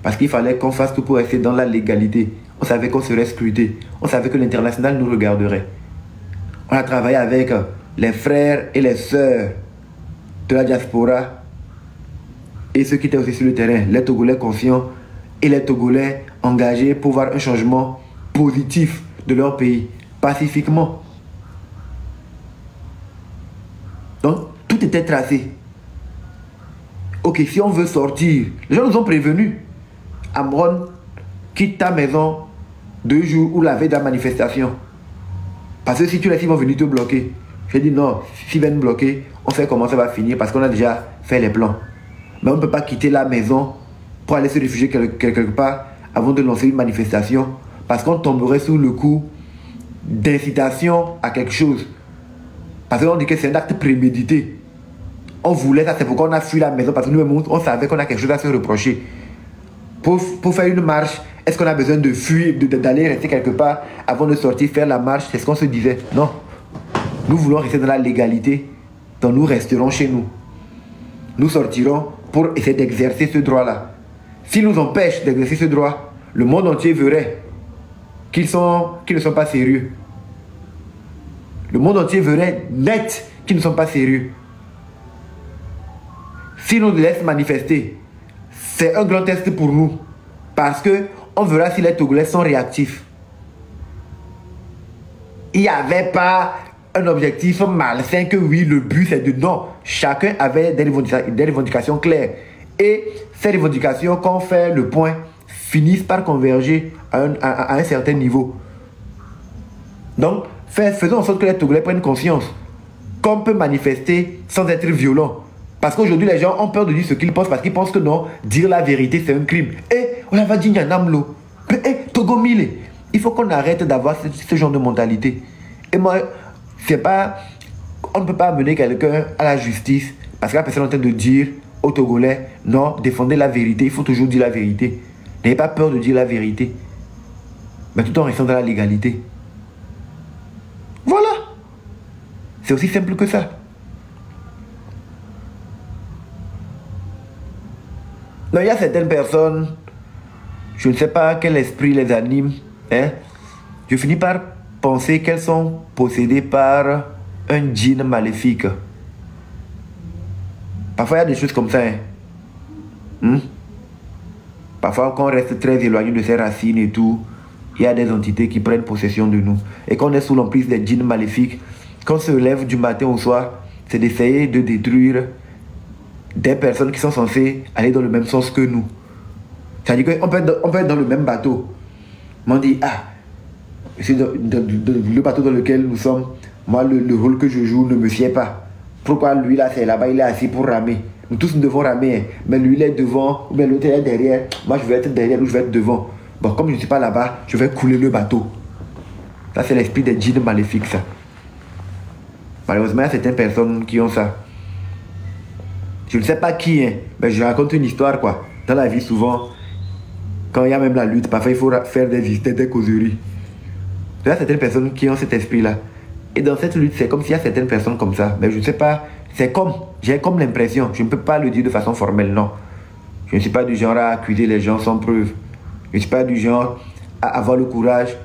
Parce qu'il fallait qu'on fasse tout pour rester dans la légalité. On savait qu'on serait scruté. On savait que l'international nous regarderait. On a travaillé avec les frères et les sœurs de la diaspora et ceux qui étaient aussi sur le terrain, les Togolais conscients et les Togolais engagés pour voir un changement positif de leur pays, pacifiquement. Donc, tout était tracé. Ok, si on veut sortir, les gens nous ont prévenus. Amron, quitte ta maison 2 jours ou la veille de la manifestation. Parce que si tu laisses, ils vont venir te bloquer. J'ai dit non, s'ils viennent bloquer, on sait comment ça va finir parce qu'on a déjà fait les plans. Mais on ne peut pas quitter la maison pour aller se réfugier quelque part avant de lancer une manifestation parce qu'on tomberait sous le coup d'incitation à quelque chose. Parce qu'on dit que c'est un acte prémédité. On voulait ça, c'est pourquoi on a fui la maison, parce que nous, on savait qu'on a quelque chose à se reprocher. Pour faire une marche, est-ce qu'on a besoin de fuir, d'aller rester quelque part avant de sortir, faire la marche? C'est ce qu'on se disait. Non. Nous voulons rester dans la légalité, donc nous resterons chez nous. Nous sortirons pour essayer d'exercer ce droit-là. S'ils nous empêchent d'exercer ce droit, le monde entier verrait qu'ils ne sont pas sérieux. Le monde entier verrait net qu'ils ne sont pas sérieux. S'ils nous laissent manifester, c'est un grand test pour nous. Parce qu'on verra si les Togolais sont réactifs. Il n'y avait pas un objectif malsain que oui, le but c'est de non. Chacun avait des revendications claires. Et ces revendications, quand on fait le point, finissent par converger à un certain niveau. Donc, faisons en sorte que les Togolais prennent conscience qu'on peut manifester sans être violent. Parce qu'aujourd'hui, les gens ont peur de dire ce qu'ils pensent parce qu'ils pensent que non, dire la vérité, c'est un crime. On va dire Nyanamlo. Togomile. Il faut qu'on arrête d'avoir ce genre de mentalité. Et moi, c'est pas... On ne peut pas amener quelqu'un à la justice parce que la personne est en train de dire aux Togolais, non, défendez la vérité, il faut toujours dire la vérité. N'ayez pas peur de dire la vérité. Mais tout en restant dans la légalité. Voilà. C'est aussi simple que ça. Non, il y a certaines personnes, je ne sais pas quel esprit les anime, hein. Je finis par penser qu'elles sont possédées par un djinn maléfique. Parfois, il y a des choses comme ça. Parfois, quand on reste très éloigné de ses racines et tout, il y a des entités qui prennent possession de nous. Et quand on est sous l'emprise des djinns maléfiques, quand on se lève du matin au soir, c'est d'essayer de détruire des personnes qui sont censées aller dans le même sens que nous. C'est-à-dire qu'on peut être dans le même bateau. Mais on dit, c'est le bateau dans lequel nous sommes, moi, le rôle que je joue ne me sied pas. Pourquoi lui, là, c'est là-bas, il est assis pour ramer. Nous tous, nous devons ramer. Mais lui, il est devant, ou bien l'autre est derrière. Moi, je vais être derrière ou je vais être devant. Bon, comme je ne suis pas là-bas, je vais couler le bateau. Ça, c'est l'esprit des djinns maléfiques, ça. Malheureusement, il y a certaines personnes qui ont ça. Je ne sais pas qui, mais je raconte une histoire, quoi. Dans la vie, souvent, quand il y a même la lutte, parfois, il faut faire des causeries. Il y a certaines personnes qui ont cet esprit-là. Et dans cette lutte, c'est comme s'il y a certaines personnes comme ça. Mais je ne sais pas, j'ai comme l'impression, je ne peux pas le dire de façon formelle, non. Je ne suis pas du genre à accuser les gens sans preuve. Je ne suis pas du genre à avoir le courage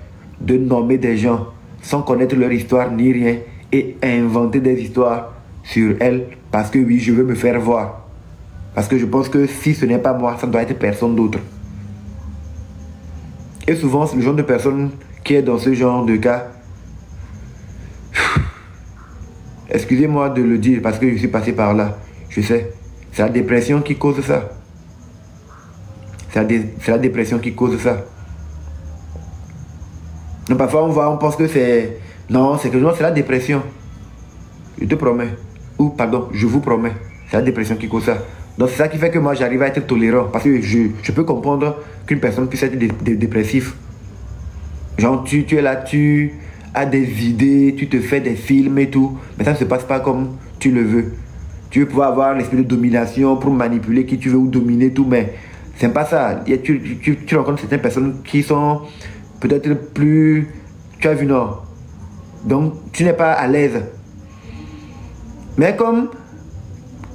de nommer des gens sans connaître leur histoire ni rien et inventer des histoires sur elles parce que oui, je veux me faire voir. Parce que je pense que si ce n'est pas moi, ça doit être personne d'autre. Et souvent, c'est le genre de personne qui est dans ce genre de cas. Excusez-moi de le dire parce que je suis passé par là. Je sais. C'est la dépression qui cause ça. C'est la dépression qui cause ça. Donc parfois on pense que c'est... Non, c'est la dépression. Je te promets. Ou pardon, je vous promets. C'est la dépression qui cause ça. Donc c'est ça qui fait que moi j'arrive à être tolérant. Parce que je peux comprendre qu'une personne puisse être dépressif. Genre tu es là, tu as des idées, tu te fais des films et tout. Mais ça ne se passe pas comme tu le veux. Tu veux pouvoir avoir l'esprit de domination pour manipuler qui tu veux ou dominer tout. Mais c'est pas ça. Tu rencontres certaines personnes qui sont peut-être plus... Tu as vu, non? Donc tu n'es pas à l'aise. Mais comme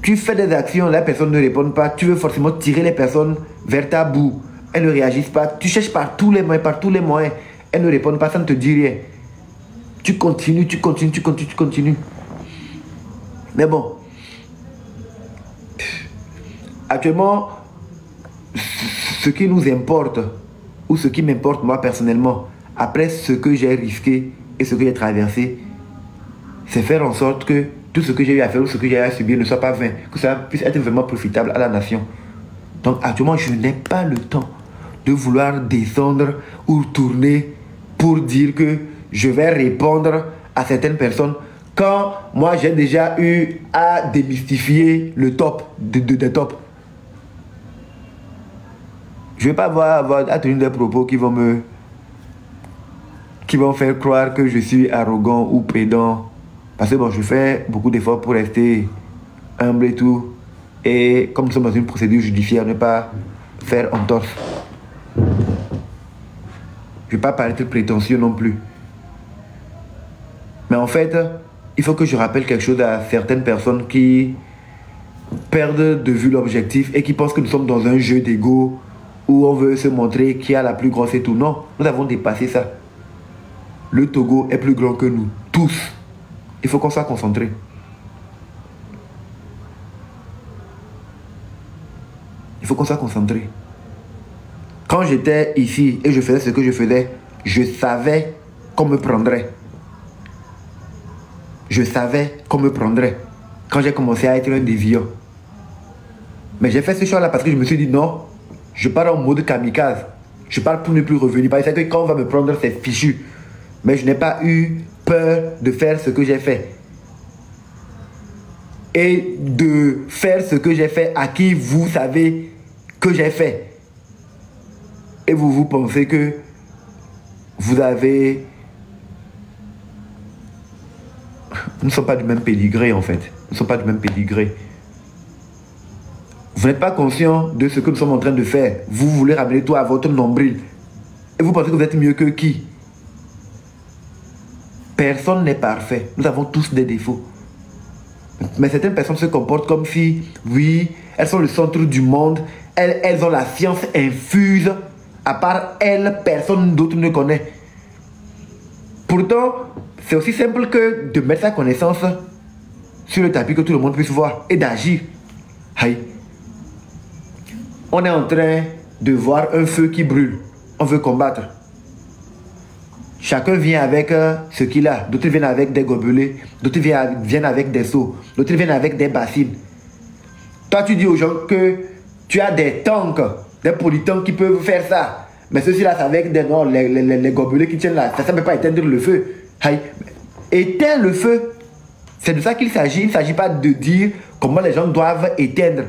tu fais des actions, les personnes ne répondent pas, tu veux forcément tirer les personnes vers ta boue. Elles ne réagissent pas. Tu cherches par tous les moyens. Elles ne répondent pas, ça ne te dit rien. Tu continues. Mais bon. Actuellement, ce qui nous importe, ou ce qui m'importe moi personnellement, après ce que j'ai risqué et ce que j'ai traversé, c'est faire en sorte que tout ce que j'ai eu à faire ou ce que j'ai eu à subir ne soit pas vain, que ça puisse être vraiment profitable à la nation. Donc actuellement, je n'ai pas le temps de vouloir descendre ou tourner pour dire que je vais répondre à certaines personnes quand moi j'ai déjà eu à démystifier le top des tops. Je ne vais pas avoir à tenir des propos qui vont faire croire que je suis arrogant ou pédant. Parce que bon, je fais beaucoup d'efforts pour rester humble et tout. Et comme nous sommes dans une procédure judiciaire, ne pas faire entorse. Je ne vais pas paraître prétentieux non plus. Mais en fait, il faut que je rappelle quelque chose à certaines personnes qui perdent de vue l'objectif et qui pensent que nous sommes dans un jeu d'ego où on veut se montrer qui a la plus grosse et tout. Non, nous avons dépassé ça. Le Togo est plus grand que nous, tous. Il faut qu'on soit concentré. Il faut qu'on soit concentré. Quand j'étais ici et je faisais ce que je faisais, je savais qu'on me prendrait. Je savais qu'on me prendrait quand j'ai commencé à être un déviant. Mais j'ai fait ce choix-là parce que je me suis dit non, je pars en mode kamikaze. Je pars pour ne plus revenir. Parce que quand on va me prendre, c'est fichu. Mais je n'ai pas eu peur de faire ce que j'ai fait. Et de faire ce que j'ai fait à qui vous savez que j'ai fait. Et vous pensez que vous avez... Nous ne sommes pas du même pédigré en fait. Nous ne sommes pas du même pédigré. Vous n'êtes pas conscient de ce que nous sommes en train de faire. Vous voulez ramener tout à votre nombril. Et vous pensez que vous êtes mieux que qui? Personne n'est parfait. Nous avons tous des défauts. Mais certaines personnes se comportent comme si, oui, elles sont le centre du monde. Elles ont la science infuse. À part elles, personne d'autre ne connaît. Pourtant, c'est aussi simple que de mettre sa connaissance sur le tapis que tout le monde puisse voir et d'agir. Aïe. On est en train de voir un feu qui brûle. On veut combattre. Chacun vient avec ce qu'il a. D'autres viennent avec des gobelets. D'autres viennent avec des seaux. D'autres viennent avec des bassines. Toi, tu dis aux gens que tu as des tanks, des polytanks qui peuvent faire ça. Mais ceux-ci-là, c'est avec des non, les gobelets qui tiennent là. Ça ne peut pas éteindre le feu. Aïe. Éteins le feu. C'est de ça qu'il s'agit. Il ne s'agit pas de dire comment les gens doivent éteindre.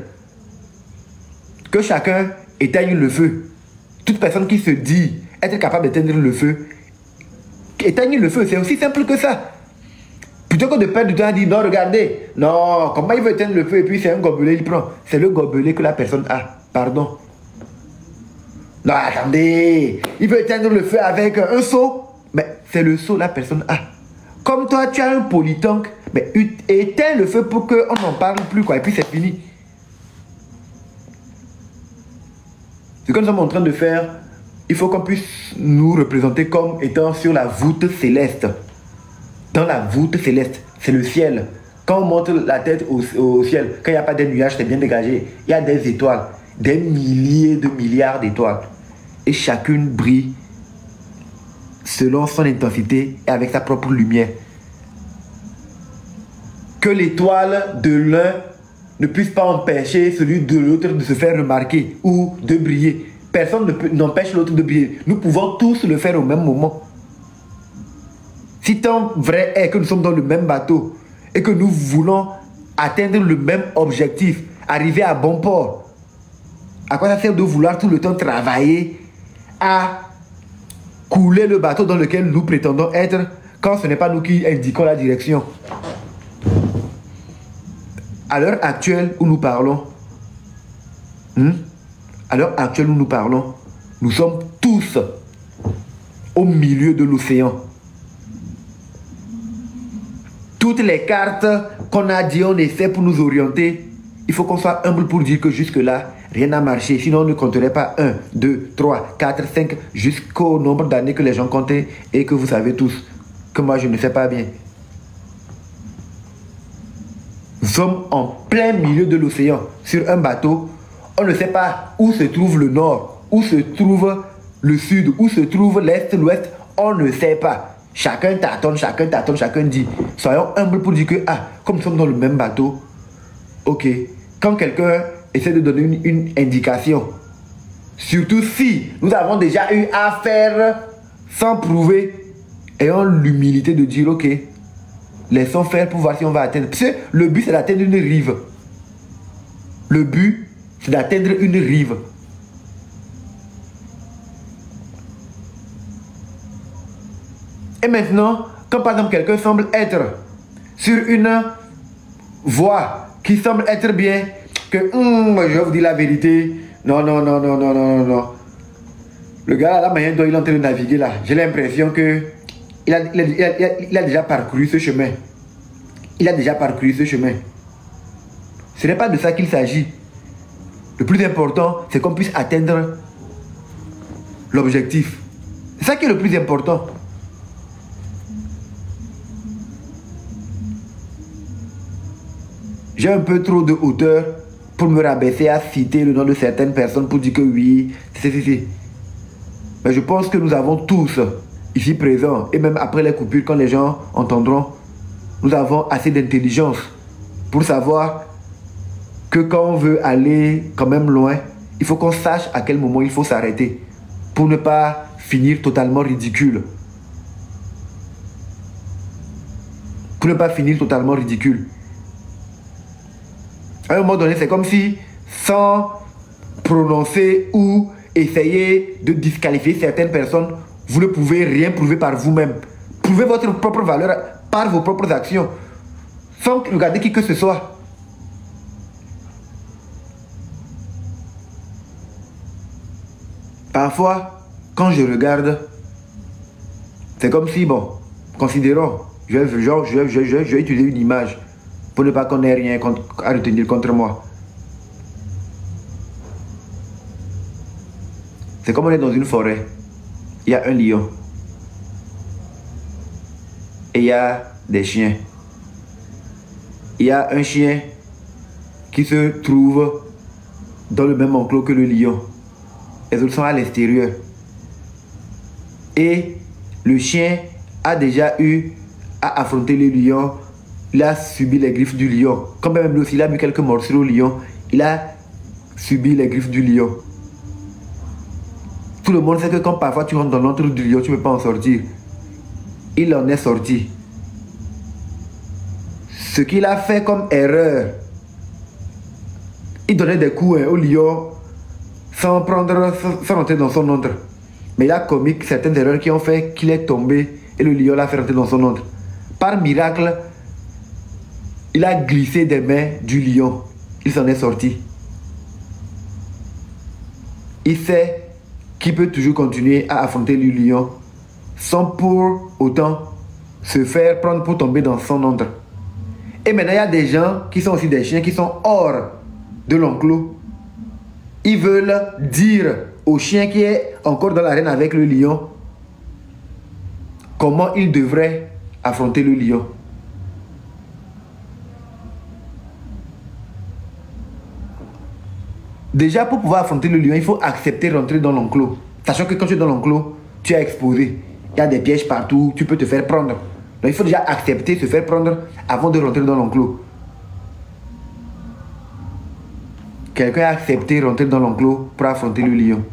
Que chacun éteigne le feu. Toute personne qui se dit être capable d'éteindre le feu, éteigne le feu. C'est aussi simple que ça. Plutôt que de perdre du temps à dire non, regardez, non, comment il veut éteindre le feu et puis c'est un gobelet, il prend. C'est le gobelet que la personne a. Pardon. Non, attendez, il veut éteindre le feu avec un seau. Mais c'est le seau la personne a. Comme toi, tu as un polytank, mais éteins le feu pour qu'on n'en parle plus, quoi. Et puis c'est fini. Ce que nous sommes en train de faire, il faut qu'on puisse nous représenter comme étant sur la voûte céleste. Dans la voûte céleste, c'est le ciel. Quand on monte la tête au ciel, quand il n'y a pas de nuages, c'est bien dégagé. Il y a des étoiles, des milliers de milliards d'étoiles. Et chacune brille selon son intensité et avec sa propre lumière. Que l'étoile de l'un ne puisse pas empêcher celui de l'autre de se faire remarquer ou de briller. Personne n'empêche l'autre de briller. Nous pouvons tous le faire au même moment. Si tant vrai est que nous sommes dans le même bateau et que nous voulons atteindre le même objectif, arriver à bon port, à quoi ça sert de vouloir tout le temps travailler à couler le bateau dans lequel nous prétendons être quand ce n'est pas nous qui indiquons la direction? À l'heure actuelle où nous parlons, nous sommes tous au milieu de l'océan. Toutes les cartes qu'on a dit, on essaie pour nous orienter. Il faut qu'on soit humble pour dire que jusque-là, rien n'a marché. Sinon, on ne compterait pas 1, 2, 3, 4, 5, jusqu'au nombre d'années que les gens comptaient et que vous savez tous que moi, je ne sais pas bien. Nous sommes en plein milieu de l'océan, sur un bateau. On ne sait pas où se trouve le nord, où se trouve le sud, où se trouve l'est, l'ouest. On ne sait pas. Chacun tâtonne, chacun dit. Soyons humbles pour dire que, comme nous sommes dans le même bateau, ok, quand quelqu'un essaie de donner une indication, surtout si nous avons déjà eu à faire sans prouver, ayons l'humilité de dire, ok, laissons faire pour voir si on va atteindre. Parce que le but, c'est d'atteindre une rive. Le but, c'est d'atteindre une rive. Et maintenant, quand par exemple quelqu'un semble être sur une voie qui semble être bien, que je vais vous dire la vérité. Non, non, non, non, non, non, non, non. Le gars, là, maintenant, il est en train de naviguer là. J'ai l'impression que il a déjà parcouru ce chemin. Il a déjà parcouru ce chemin. Ce n'est pas de ça qu'il s'agit. Le plus important, c'est qu'on puisse atteindre l'objectif. C'est ça qui est le plus important. J'ai un peu trop de hauteur pour me rabaisser à citer le nom de certaines personnes pour dire que oui, c'est. Mais je pense que nous avons tous, ici présents, et même après les coupures, quand les gens entendront, nous avons assez d'intelligence pour savoir que quand on veut aller quand même loin, il faut qu'on sache à quel moment il faut s'arrêter pour ne pas finir totalement ridicule. Pour ne pas finir totalement ridicule. À un moment donné, c'est comme si, sans prononcer ou essayer de disqualifier certaines personnes, vous ne pouvez rien prouver par vous-même. Prouvez votre propre valeur par vos propres actions, sans regarder qui que ce soit. Parfois, quand je regarde, c'est comme si, bon, considérons, je vais utiliser une image pour ne pas qu'on ait rien à retenir contre moi. C'est comme on est dans une forêt. Il y a un lion. Et il y a des chiens. Il y a un chien qui se trouve dans le même enclos que le lion. Les autres sont à l'extérieur. Et le chien a déjà eu à affronter le lion. Il a subi les griffes du lion. Quand même lui aussi, il a mis quelques morsures au lion. Il a subi les griffes du lion. Tout le monde sait que quand parfois tu rentres dans l'antre du lion, tu ne peux pas en sortir. Il en est sorti. Ce qu'il a fait comme erreur, il donnait des coups au lion sans rentrer dans son antre. Mais il a commis certaines erreurs qui ont fait qu'il est tombé et le lion l'a fait rentrer dans son antre. Par miracle, il a glissé des mains du lion. Il s'en est sorti. Il sait qu'il peut toujours continuer à affronter le lion sans pour autant se faire prendre pour tomber dans son antre. Et maintenant, il y a des gens qui sont aussi des chiens qui sont hors de l'enclos. Ils veulent dire au chien qui est encore dans l'arène avec le lion comment il devrait affronter le lion. Déjà, pour pouvoir affronter le lion, il faut accepter de rentrer dans l'enclos. Sachant que quand tu es dans l'enclos, tu es exposé. Il y a des pièges partout, tu peux te faire prendre. Donc il faut déjà accepter de se faire prendre avant de rentrer dans l'enclos. Quelqu'un a accepté de rentrer dans l'enclos pour affronter le lion.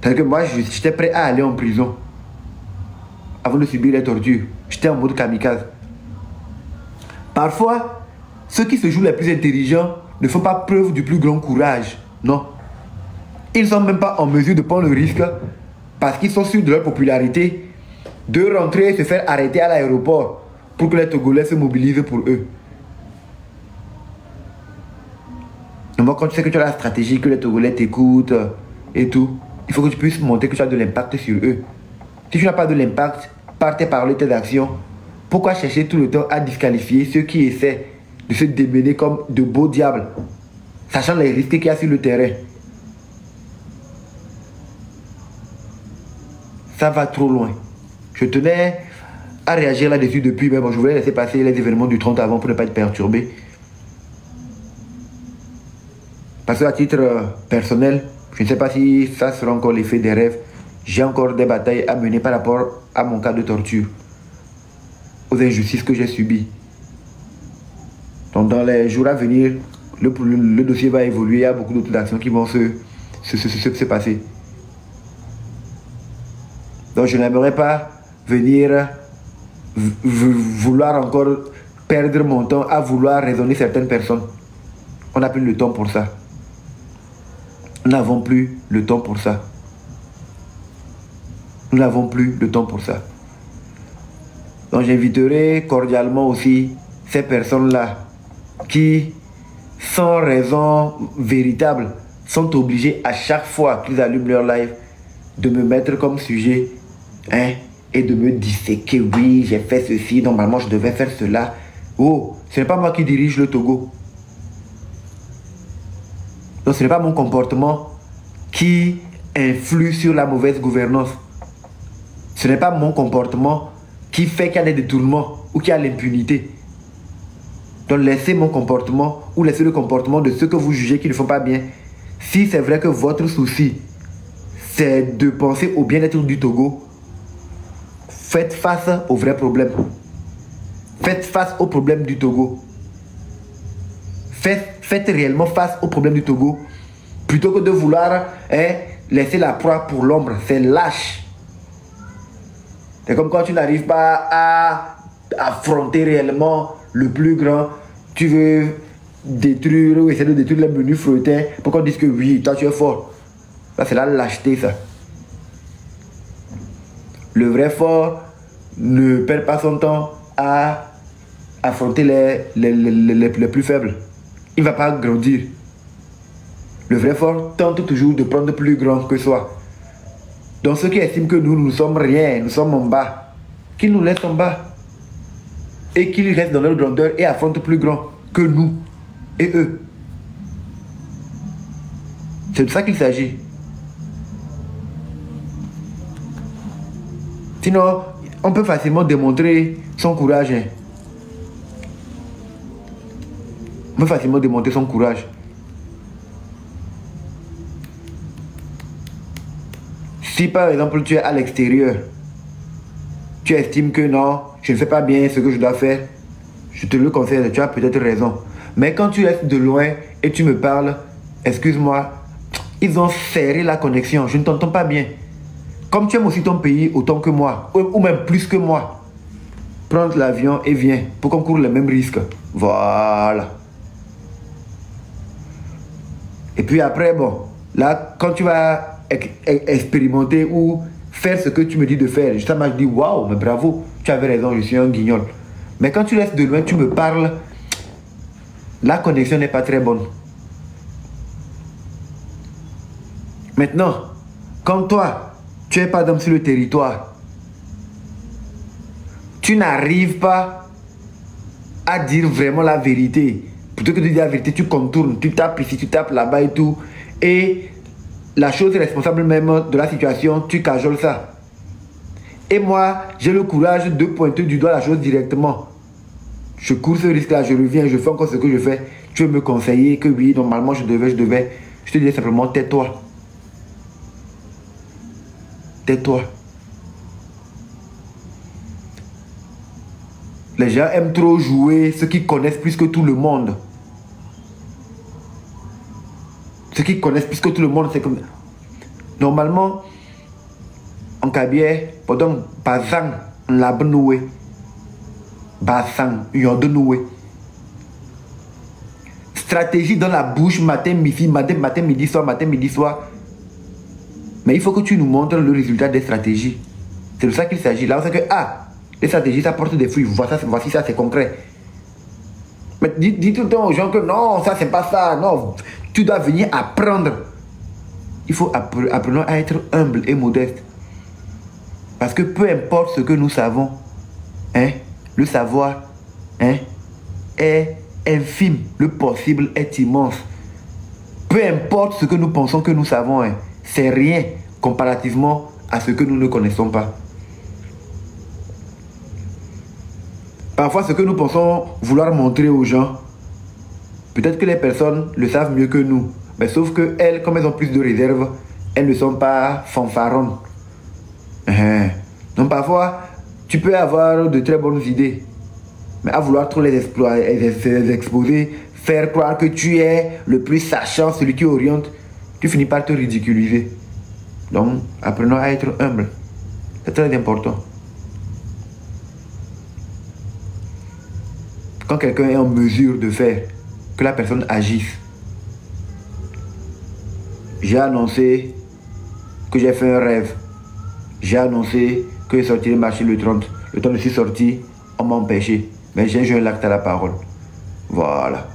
C'est-à-dire que moi, j'étais prêt à aller en prison avant de subir les tortures. J'étais en mode kamikaze. Parfois, ceux qui se jouent les plus intelligents ne font pas preuve du plus grand courage. Non. Ils ne sont même pas en mesure de prendre le risque parce qu'ils sont sûrs de leur popularité de rentrer et se faire arrêter à l'aéroport pour que les Togolais se mobilisent pour eux. Donc quand tu sais que tu as la stratégie, que les Togolais t'écoutent et tout, il faut que tu puisses montrer que tu as de l'impact sur eux. Si tu n'as pas de l'impact par tes paroles et tes actions, pourquoi chercher tout le temps à disqualifier ceux qui essaient de se démener comme de beaux diables, sachant les risques qu'il y a sur le terrain? Ça va trop loin. Je tenais à réagir là-dessus depuis, mais bon, je voulais laisser passer les événements du 30 avant pour ne pas être perturbé. Parce qu'à titre personnel, je ne sais pas si ça sera encore l'effet des rêves. J'ai encore des batailles à mener par rapport à mon cas de torture, aux injustices que j'ai subies. Donc dans les jours à venir, le dossier va évoluer. Il y a beaucoup d'autres actions qui vont se passer. Donc je n'aimerais pas venir vouloir encore perdre mon temps à vouloir raisonner certaines personnes. On n'a plus le temps pour ça. Nous n'avons plus le temps pour ça. Nous n'avons plus le temps pour ça. Donc j'inviterai cordialement aussi ces personnes-là qui, sans raison véritable, sont obligés à chaque fois qu'ils allument leur live de me mettre comme sujet, hein, et de me disséquer. Oui, j'ai fait ceci, normalement je devais faire cela. Oh, ce n'est pas moi qui dirige le Togo. Donc ce n'est pas mon comportement qui influe sur la mauvaise gouvernance. Ce n'est pas mon comportement qui fait qu'il y a des détournements ou qu'il y a l'impunité. Donc laissez mon comportement ou laissez le comportement de ceux que vous jugez qui ne font pas bien. Si c'est vrai que votre souci, c'est de penser au bien-être du Togo, faites face aux vrais problèmes. Faites face aux problèmes du Togo. Faites réellement face aux problèmes du Togo. Plutôt que de vouloir laisser la proie pour l'ombre. C'est lâche. C'est comme quand tu n'arrives pas à affronter réellement le plus grand. Tu veux détruire ou essayer de détruire les menus freutins pour qu'on dise que oui, toi tu es fort. Ça c'est la lâcheté ça. Le vrai fort ne perd pas son temps à affronter les plus faibles. Il ne va pas grandir. Le vrai fort tente toujours de prendre plus grand que soi. Donc ceux qui estiment que nous sommes rien, nous sommes en bas, qu'ils nous laissent en bas. Et qu'ils restent dans leur grandeur et affrontent plus grand que nous et eux. C'est de ça qu'il s'agit. Sinon, on peut facilement démontrer son courage. Hein. On peut facilement démontrer son courage. Si par exemple tu es à l'extérieur, tu estimes que non, je ne fais pas bien ce que je dois faire, je te le conseille, tu as peut-être raison. Mais quand tu restes de loin et tu me parles, excuse-moi, ils ont serré la connexion, je ne t'entends pas bien. Comme tu aimes aussi ton pays autant que moi, ou même plus que moi, prends l'avion et viens pour qu'on court les mêmes risques. Voilà. Et puis après, bon, là, quand tu vas expérimenter ou faire ce que tu me dis de faire, justement, je dis waouh, mais bravo, tu avais raison, je suis un guignol. Mais quand tu restes de loin, tu me parles, la connexion n'est pas très bonne. Maintenant, quand toi, tu es par exemple sur le territoire, tu n'arrives pas à dire vraiment la vérité. Plutôt que de dire la vérité, tu contournes, tu tapes ici, tu tapes là-bas et tout. Et la chose responsable même de la situation, tu cajoles ça. Et moi, j'ai le courage de pointer du doigt la chose directement. Je cours ce risque-là, je reviens, je fais encore ce que je fais. Tu veux me conseiller que oui, normalement je devais. Je te dis simplement, tais-toi. Tais-toi. Les gens aiment trop jouer ceux qui connaissent plus que tout le monde. Ceux qui connaissent plus que tout le monde, c'est comme... Normalement, en Kabylie, pendant Bazang, on l'a benoué. Bazang, on l'a benoué. Stratégie dans la bouche, matin, midi, soir. Mais il faut que tu nous montres le résultat des stratégies. C'est de ça qu'il s'agit. Là, on sait que, les stratégies, ça porte des fruits. Voici ça, c'est concret. Mais dis tout le temps aux gens que non, ça, c'est pas ça. Non, tu dois venir apprendre. Il faut apprendre à être humble et modeste. Parce que peu importe ce que nous savons, le savoir est infime. Le possible est immense. Peu importe ce que nous pensons que nous savons, c'est rien comparativement à ce que nous ne connaissons pas. Parfois, ce que nous pensons vouloir montrer aux gens, peut-être que les personnes le savent mieux que nous. Mais sauf que elles, comme elles ont plus de réserve, elles ne sont pas fanfaronnes. Donc parfois, tu peux avoir de très bonnes idées. Mais à vouloir trop les exposer, faire croire que tu es le plus sachant, celui qui oriente, tu finis par te ridiculiser. Donc, apprenons à être humble. C'est très important. Quand quelqu'un est en mesure de faire, que la personne agisse. J'ai annoncé que j'ai fait un rêve. J'ai annoncé que je sortirais marcher le 30. Le temps de suis sorti, on m'a empêché. Mais j'ai joué un acte à la parole. Voilà.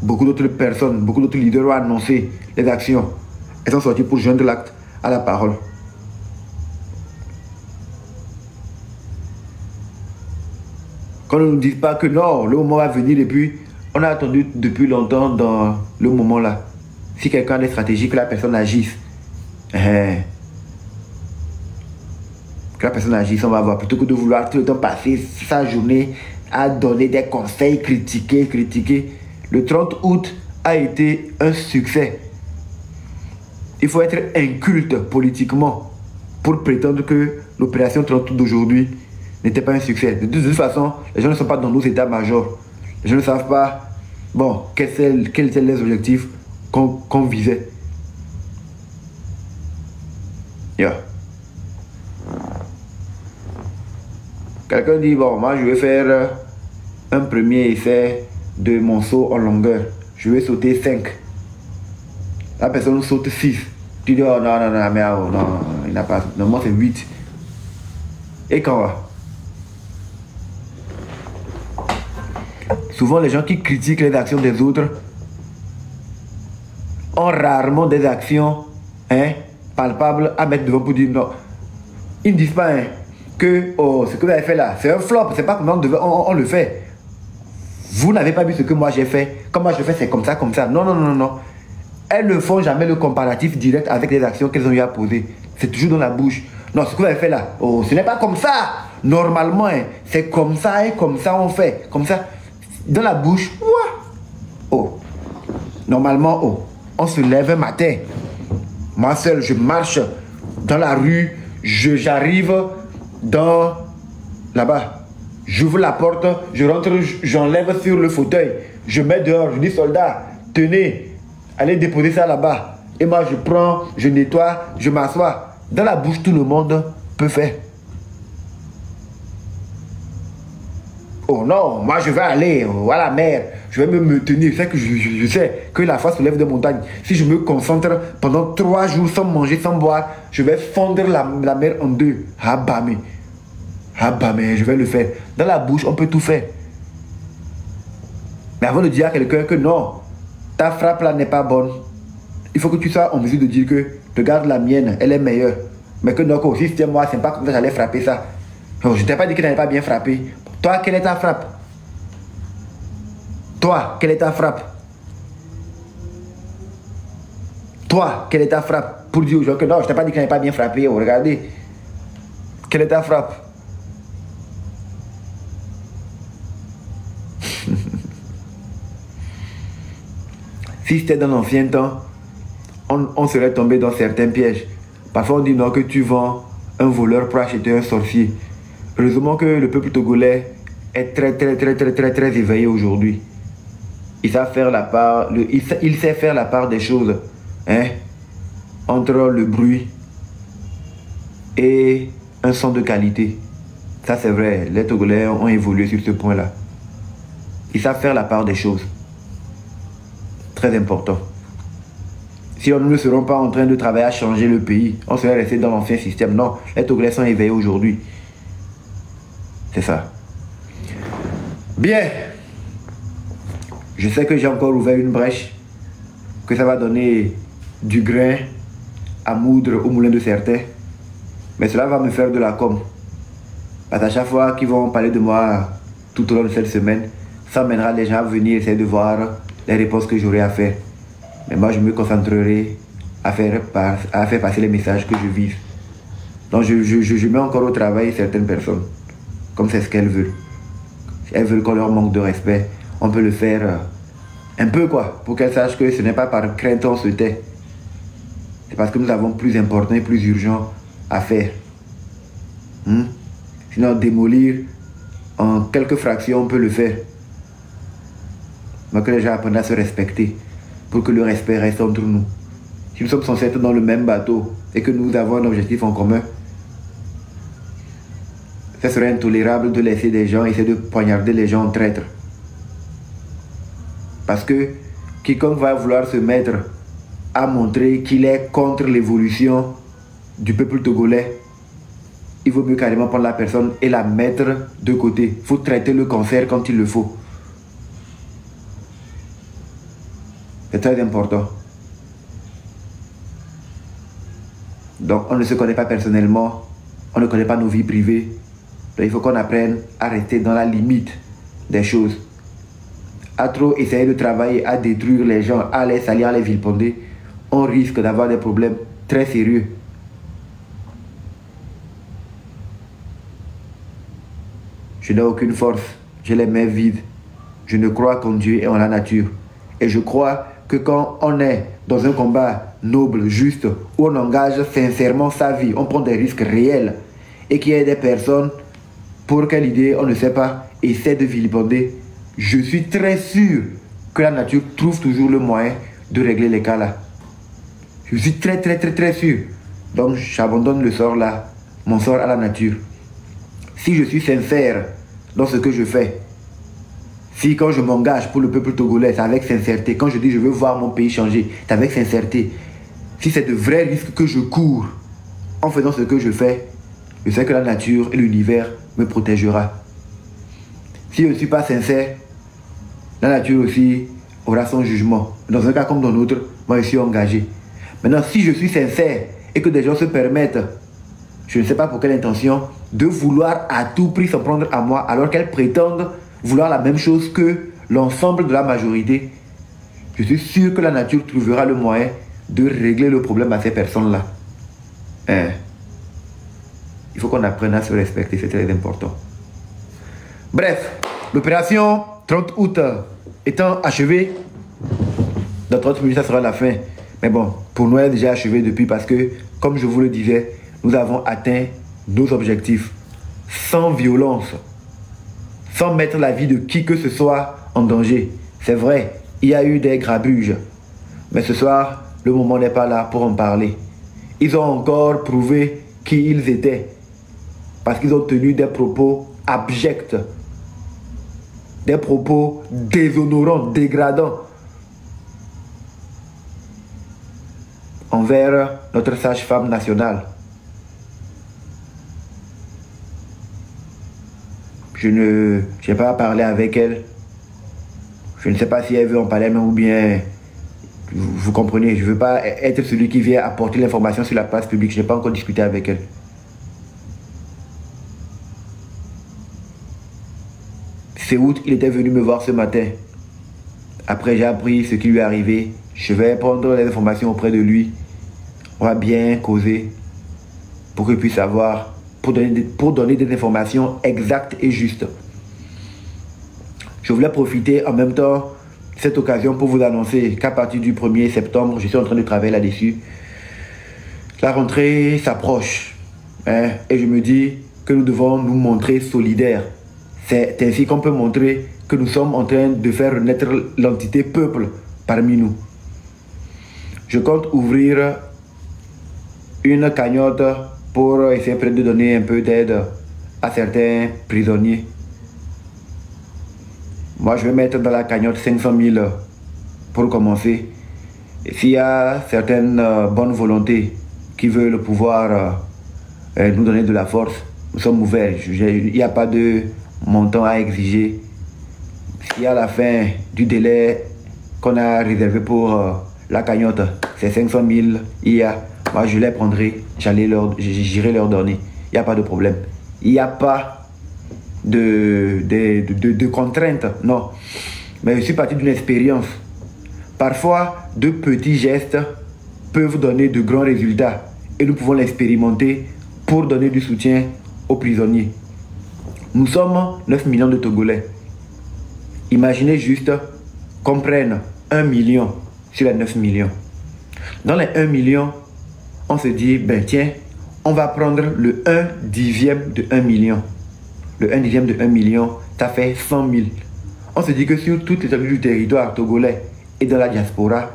Beaucoup d'autres personnes, beaucoup d'autres leaders ont annoncé les actions. Elles sont sorties pour joindre l'acte à la parole. Qu'on ne nous dise pas que non, le moment va venir et puis on a attendu depuis longtemps dans le moment là. Si quelqu'un a des stratégies, que la personne agisse. Que la personne agisse, on va voir. Plutôt que de vouloir tout le temps passer sa journée à donner des conseils, critiquer. Le 30 août a été un succès. Il faut être inculte politiquement pour prétendre que l'opération 30 août d'aujourd'hui n'était pas un succès. De toute façon, les gens ne sont pas dans nos états-majors. Les gens ne savent pas, bon, quels étaient les objectifs qu'on visait. Yeah. Quelqu'un dit, bon, moi je vais faire un premier essai de mon saut en longueur. Je vais sauter 5. La personne saute 6. Tu dis, oh non, mais oh, non, il n'a pas. Normalement c'est 8. Et quand va? Souvent les gens qui critiquent les actions des autres ont rarement des actions palpables à mettre devant pour dire non. Ils ne disent pas que oh, ce que vous avez fait là, c'est un flop, c'est pas comment on le fait. Vous n'avez pas vu ce que moi j'ai fait. Comme moi je fais, c'est comme ça. Non. Elles ne font jamais le comparatif direct avec les actions qu'elles ont eu à poser. C'est toujours dans la bouche. Non, ce que vous avez fait là, oh, ce n'est pas comme ça. Normalement, c'est comme ça et comme ça on fait. Comme ça. Dans la bouche, oh. Normalement, oh, on se lève un matin. Moi seul, je marche dans la rue. J'arrive dans là-bas. J'ouvre la porte, je rentre, j'enlève sur le fauteuil. Je mets dehors, je dis soldat, tenez, allez déposer ça là-bas. Et moi je prends, je nettoie, je m'assois. Dans la bouche, tout le monde peut faire. Oh non, moi je vais aller à la mer, je vais me tenir. C'est que je sais que la foi se lève de montagne. Si je me concentre pendant 3 jours sans manger, sans boire, je vais fondre la mer en 2. Ah bah mais je vais le faire. Dans la bouche, on peut tout faire. Mais avant de dire à quelqu'un que non, ta frappe là n'est pas bonne, il faut que tu sois en mesure de dire que regarde la mienne, elle est meilleure. Mais que non, si c'était moi, c'est pas comme ça que j'allais frapper ça. Non, je ne t'ai pas dit que tu n'allais pas bien frapper. Toi, quelle est ta frappe? Toi, quelle est ta frappe? Toi, quelle est ta frappe? Pour dire aux gens que non, je ne t'ai pas dit que tu n'allais pas bien frapper. Oh, regardez. Quelle est ta frappe? Si c'était dans l'ancien temps, on serait tombé dans certains pièges. Parfois on dit non que tu vends un voleur pour acheter un sorcier. Heureusement que le peuple togolais est très éveillé aujourd'hui. Il sait faire la part, il sait faire la part des choses entre le bruit et un son de qualité. Ça c'est vrai, les Togolais ont évolué sur ce point-là. Ils savent faire la part des choses. Très important. Si nous ne serons pas en train de travailler à changer le pays, on serait resté dans l'ancien système. Non, les Togolais sont éveillés aujourd'hui. C'est ça. Bien. Je sais que j'ai encore ouvert une brèche, que ça va donner du grain à moudre au moulin de certains. Mais cela va me faire de la com. Parce qu'à chaque fois qu'ils vont parler de moi tout au long de cette semaine, ça mènera les gens à venir essayer de voir les réponses que j'aurai à faire. Mais moi, je me concentrerai à faire passer les messages que je vise. Donc, je mets encore au travail certaines personnes, comme c'est ce qu'elles veulent. Si elles veulent qu'on leur manque de respect, on peut le faire un peu, quoi, pour qu'elles sachent que ce n'est pas par crainte on se tait. C'est parce que nous avons plus important et plus urgent à faire. Sinon, démolir en quelques fractions, on peut le faire. Donc que les gens apprennent à se respecter pour que le respect reste entre nous. Si nous sommes censés être dans le même bateau et que nous avons un objectif en commun, ce serait intolérable de laisser des gens essayer de poignarder les gens en traîtres. Parce que quiconque va vouloir se mettre à montrer qu'il est contre l'évolution du peuple togolais, il vaut mieux carrément prendre la personne et la mettre de côté. Il faut traiter le cancer quand il le faut. C'est très important. Donc, on ne se connaît pas personnellement, on ne connaît pas nos vies privées. Donc, il faut qu'on apprenne à rester dans la limite des choses. À trop essayer de travailler, à détruire les gens, à les salir, à les vilipender, on risque d'avoir des problèmes très sérieux. Je n'ai aucune force, j'ai les mains vides. Je ne crois qu'en Dieu et en la nature. Et je crois que quand on est dans un combat noble, juste, où on engage sincèrement sa vie, on prend des risques réels, et qu'il y ait des personnes pour quelle idée, on ne sait pas, essaient de vilipender, je suis très sûr que la nature trouve toujours le moyen de régler les cas là. Je suis très sûr. Donc j'abandonne le sort là, mon sort à la nature. Si je suis sincère dans ce que je fais, si quand je m'engage pour le peuple togolais, c'est avec sincérité, quand je dis je veux voir mon pays changer, c'est avec sincérité, si c'est de vrais risques que je cours en faisant ce que je fais, je sais que la nature et l'univers me protégera. Si je ne suis pas sincère, la nature aussi aura son jugement. Dans un cas comme dans l'autre, moi je suis engagé. Maintenant, si je suis sincère et que des gens se permettent, je ne sais pas pour quelle intention, de vouloir à tout prix s'en prendre à moi alors qu'elles prétendent vouloir la même chose que l'ensemble de la majorité, je suis sûr que la nature trouvera le moyen de régler le problème à ces personnes-là. Il faut qu'on apprenne à se respecter, c'est très important. Bref, l'opération 30 août étant achevée, dans 30 minutes, ça sera la fin. Mais bon, pour nous, elle est déjà achevée depuis parce que, comme je vous le disais, nous avons atteint nos objectifs sans violence, sans mettre la vie de qui que ce soit en danger. C'est vrai, il y a eu des grabuges. Mais ce soir, le moment n'est pas là pour en parler. Ils ont encore prouvé qui ils étaient. Parce qu'ils ont tenu des propos abjects. Des propos déshonorants, dégradants. Envers notre sage-femme nationale. Je n'ai pas parlé avec elle. Je ne sais pas si elle veut en parler ou bien... Vous comprenez, je ne veux pas être celui qui vient apporter l'information sur la place publique. Je n'ai pas encore discuté avec elle. C'est août, il était venu me voir ce matin. Après, j'ai appris ce qui lui est arrivé. Je vais prendre les informations auprès de lui. On va bien causer pour qu'il puisse savoir, pour donner des informations exactes et justes. Je voulais profiter en même temps de cette occasion pour vous annoncer qu'à partir du 1er septembre, je suis en train de travailler là-dessus. La rentrée s'approche. Et je me dis que nous devons nous montrer solidaires. C'est ainsi qu'on peut montrer que nous sommes en train de faire renaître l'entité peuple parmi nous. Je compte ouvrir une cagnotte pour essayer de donner un peu d'aide à certains prisonniers. Moi, je vais mettre dans la cagnotte 500 000 pour commencer. Et s'il y a certaines bonnes volontés qui veulent pouvoir nous donner de la force, nous sommes ouverts. Il n'y a pas de montant à exiger. Si à la fin du délai qu'on a réservé pour la cagnotte, c'est 500 000, moi je les prendrai, j'irai leur donner. Il n'y a pas de problème. Il n'y a pas de contraintes, non. Mais je suis parti d'une expérience. Parfois, de petits gestes peuvent donner de grands résultats et nous pouvons l'expérimenter pour donner du soutien aux prisonniers. Nous sommes 9 millions de Togolais. Imaginez juste qu'on prenne 1 million sur les 9 millions. Dans les 1 million, on se dit, ben tiens, on va prendre le 1/10 de 1 million. Le 1/10 de 1 million, ça fait 100 000. On se dit que sur toute l'étendue du territoire togolais et dans la diaspora,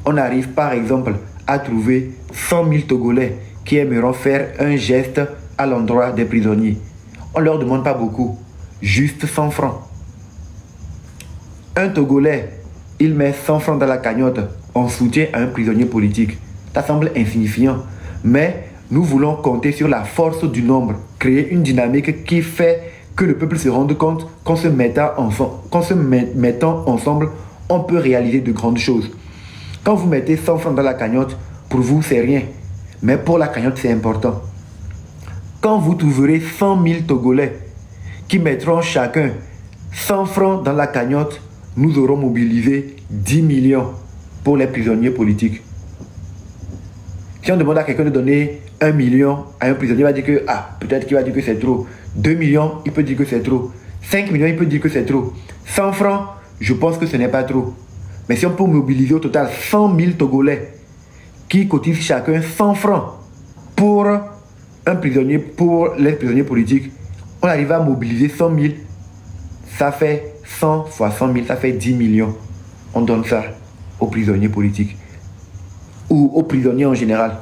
on arrive par exemple à trouver 100 000 Togolais qui aimeront faire un geste à l'endroit des prisonniers. On ne leur demande pas beaucoup, juste 100 francs. Un Togolais, il met 100 francs dans la cagnotte en soutien à un prisonnier politique. Ça semble insignifiant, mais Nous voulons compter sur la force du nombre, créer une dynamique qui fait que le peuple se rende compte qu'en se mettant ensemble, on peut réaliser de grandes choses. Quand vous mettez 100 francs dans la cagnotte, pour vous, c'est rien. Mais pour la cagnotte, c'est important. Quand vous trouverez 100 000 Togolais qui mettront chacun 100 francs dans la cagnotte, nous aurons mobilisé 10 millions pour les prisonniers politiques. Si on demande à quelqu'un de donner 1 million à un prisonnier, il va dire que, peut-être qu'il va dire que c'est trop. 2 millions, il peut dire que c'est trop. 5 millions, il peut dire que c'est trop. 100 francs, je pense que ce n'est pas trop. Mais si on peut mobiliser au total 100 000 Togolais qui cotisent chacun 100 francs pour un prisonnier, pour les prisonniers politiques, on arrive à mobiliser 100 000. Ça fait 100 fois 100 000, ça fait 10 millions. On donne ça aux prisonniers politiques ou aux prisonniers en général.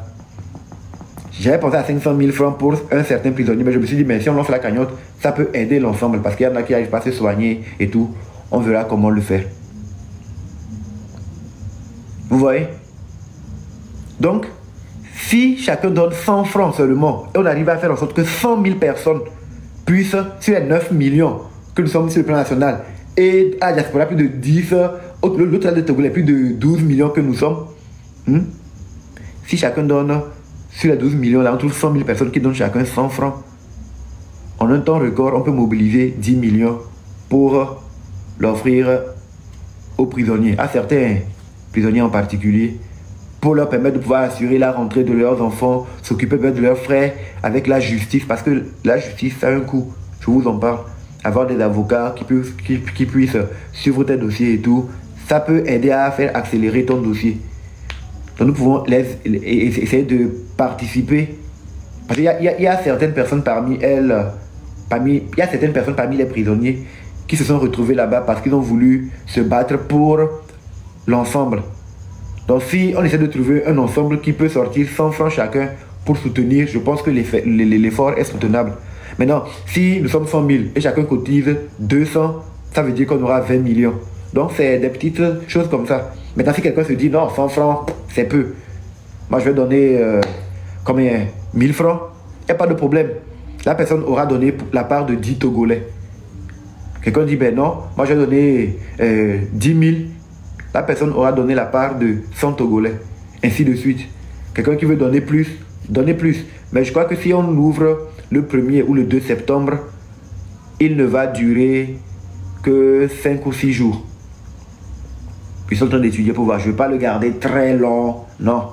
J'avais pensé à 500 000 francs pour un certain prisonnier, mais je me suis dit, mais si on lance la cagnotte, ça peut aider l'ensemble, parce qu'il y en a qui n'arrivent pas à se soigner et tout. On verra comment le faire. Vous voyez? Donc, si chacun donne 100 francs seulement, et on arrive à faire en sorte que 100 000 personnes puissent, sur les 9 millions que nous sommes sur le plan national, et à la diaspora plus de 10, l'autre de Togolais plus de 12 millions que nous sommes, si chacun donne, sur les 12 millions, là, on trouve 100 000 personnes qui donnent chacun 100 francs. En un temps record, on peut mobiliser 10 millions pour l'offrir aux prisonniers, à certains prisonniers en particulier, pour leur permettre de pouvoir assurer la rentrée de leurs enfants, s'occuper de leurs frères avec la justice, parce que la justice, ça a un coût, je vous en parle. Avoir des avocats qui puissent suivre tes dossiers et tout, ça peut aider à faire accélérer ton dossier. Donc nous pouvons essayer de participer. Parce qu'il y a certaines personnes parmi elles, il y a certaines personnes parmi les prisonniers qui se sont retrouvés là-bas parce qu'ils ont voulu se battre pour l'ensemble. Donc si on essaie de trouver un ensemble qui peut sortir 100 francs chacun pour soutenir, je pense que l'effort est soutenable. Maintenant, si nous sommes 100 000 et chacun cotise 200, ça veut dire qu'on aura 20 millions. Donc c'est des petites choses comme ça. Maintenant, si quelqu'un se dit non, 100 francs, c'est peu. Moi, je vais donner combien? 1000 francs. Il n'y a pas de problème. La personne aura donné la part de 10 Togolais. Quelqu'un dit ben non, moi je vais donner 10 000. La personne aura donné la part de 100 Togolais. Ainsi de suite. Quelqu'un qui veut donner plus, donnez plus. Mais je crois que si on ouvre le 1er ou le 2 septembre, il ne va durer que 5 ou 6 jours. Ils sont en train d'étudier pour voir. Je ne veux pas le garder très long. Non.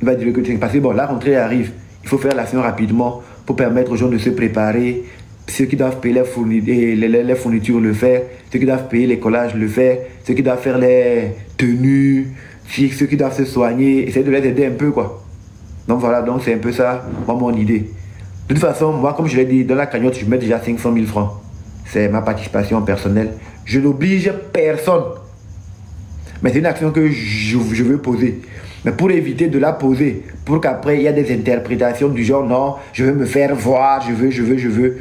Il va durer que 5. Parce que bon, la rentrée arrive. Il faut faire l'action rapidement pour permettre aux gens de se préparer. Ceux qui doivent payer les fournitures, le faire. Ceux qui doivent payer les collages, le faire. Ceux qui doivent faire les tenues. Ceux qui doivent se soigner. Essayer de les aider un peu, quoi. Donc voilà, donc c'est un peu ça, moi, mon idée. De toute façon, moi, comme je l'ai dit, dans la cagnotte, je mets déjà 500 000 francs. C'est ma participation personnelle. Je n'oblige personne. Mais c'est une action que je veux poser. Mais pour éviter de la poser, pour qu'après, il y ait des interprétations du genre, non, je veux me faire voir, je veux.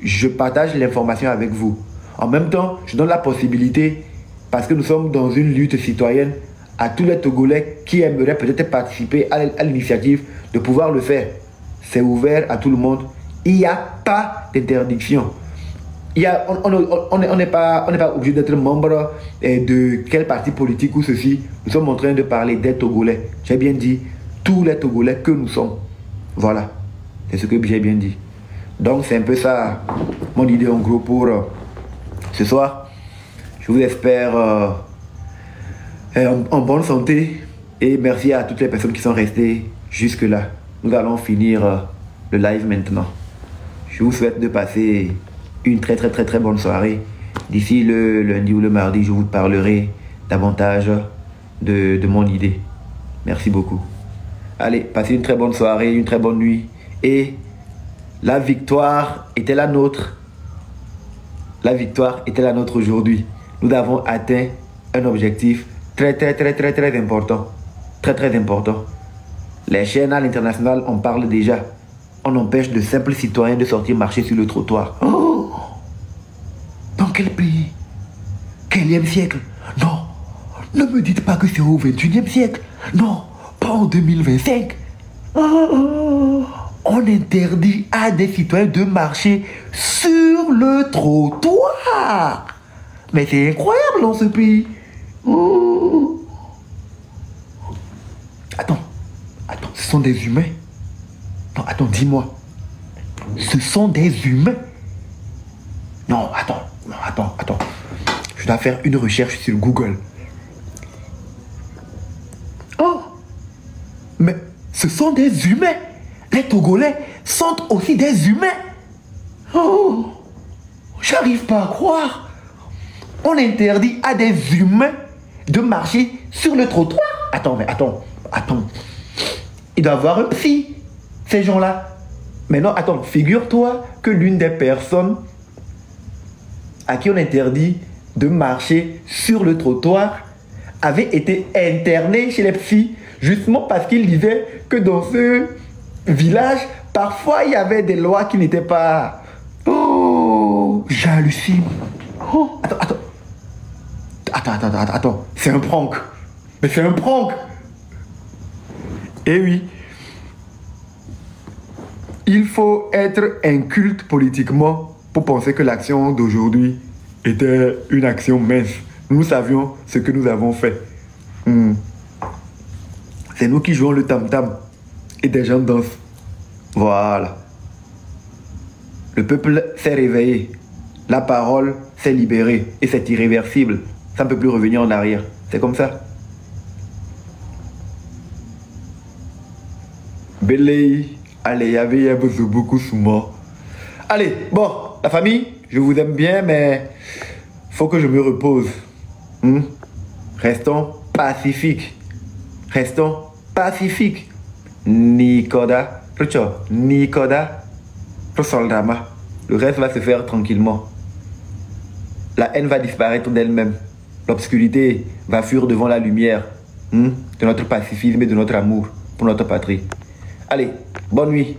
Je partage l'information avec vous. En même temps, je donne la possibilité, parce que nous sommes dans une lutte citoyenne, à tous les Togolais qui aimeraient peut-être participer à l'initiative, de pouvoir le faire. C'est ouvert à tout le monde. Il n'y a pas d'interdiction. On n'est pas obligé d'être membre de quel parti politique ou ceci. Nous sommes en train de parler des Togolais. J'ai bien dit tous les Togolais que nous sommes. Voilà. C'est ce que j'ai bien dit. Donc c'est un peu ça mon idée en gros pour ce soir. Je vous espère en bonne santé. Et merci à toutes les personnes qui sont restées jusque là. Nous allons finir le live maintenant. Je vous souhaite de passer une très bonne soirée. D'ici le lundi ou le mardi, je vous parlerai davantage de mon idée. Merci beaucoup. Allez, passez une très bonne soirée, une très bonne nuit. Et la victoire était la nôtre. La victoire était la nôtre aujourd'hui. Nous avons atteint un objectif très important. Très important. Les chaînes à l'international en parlent déjà. On empêche de simples citoyens de sortir marcher sur le trottoir. Oh! Dans quel pays? Quel siècle? Non, ne me dites pas que c'est au 21e siècle. Non, pas en 2025. Oh, on interdit à des citoyens de marcher sur le trottoir. Mais c'est incroyable dans ce pays. Oh. Attends, ce sont des humains. Non, attends, dis-moi. Ce sont des humains. Non, attends. Je dois faire une recherche sur Google. Oh, mais ce sont des humains. Les Togolais sont aussi des humains. Oh, j'arrive pas à croire. On interdit à des humains de marcher sur le trottoir. Attends. Il doit y avoir un psy, ces gens-là. Mais non, attends, figure-toi que l'une des personnes à qui on interdit de marcher sur le trottoir avait été internée chez les psys, justement parce qu'il disait que dans ce village, parfois il y avait des lois qui n'étaient pas... Oh, j'hallucine. Oh, attends, c'est un prank. Mais c'est un prank. Eh oui. Il faut être inculte politiquement pour penser que l'action d'aujourd'hui était une action mince. Nous savions ce que nous avons fait. C'est nous qui jouons le tam-tam et des gens dansent. Voilà. Le peuple s'est réveillé. La parole s'est libérée et c'est irréversible. Ça ne peut plus revenir en arrière. C'est comme ça. Belay. Allez, y avait beaucoup sous moi. Allez, bon, la famille, je vous aime bien, mais faut que je me repose. Restons pacifiques. Nikoda, Rosoldama. Le reste va se faire tranquillement. La haine va disparaître d'elle-même. L'obscurité va fuir devant la lumière de notre pacifisme et de notre amour pour notre patrie. Allez, bonne nuit.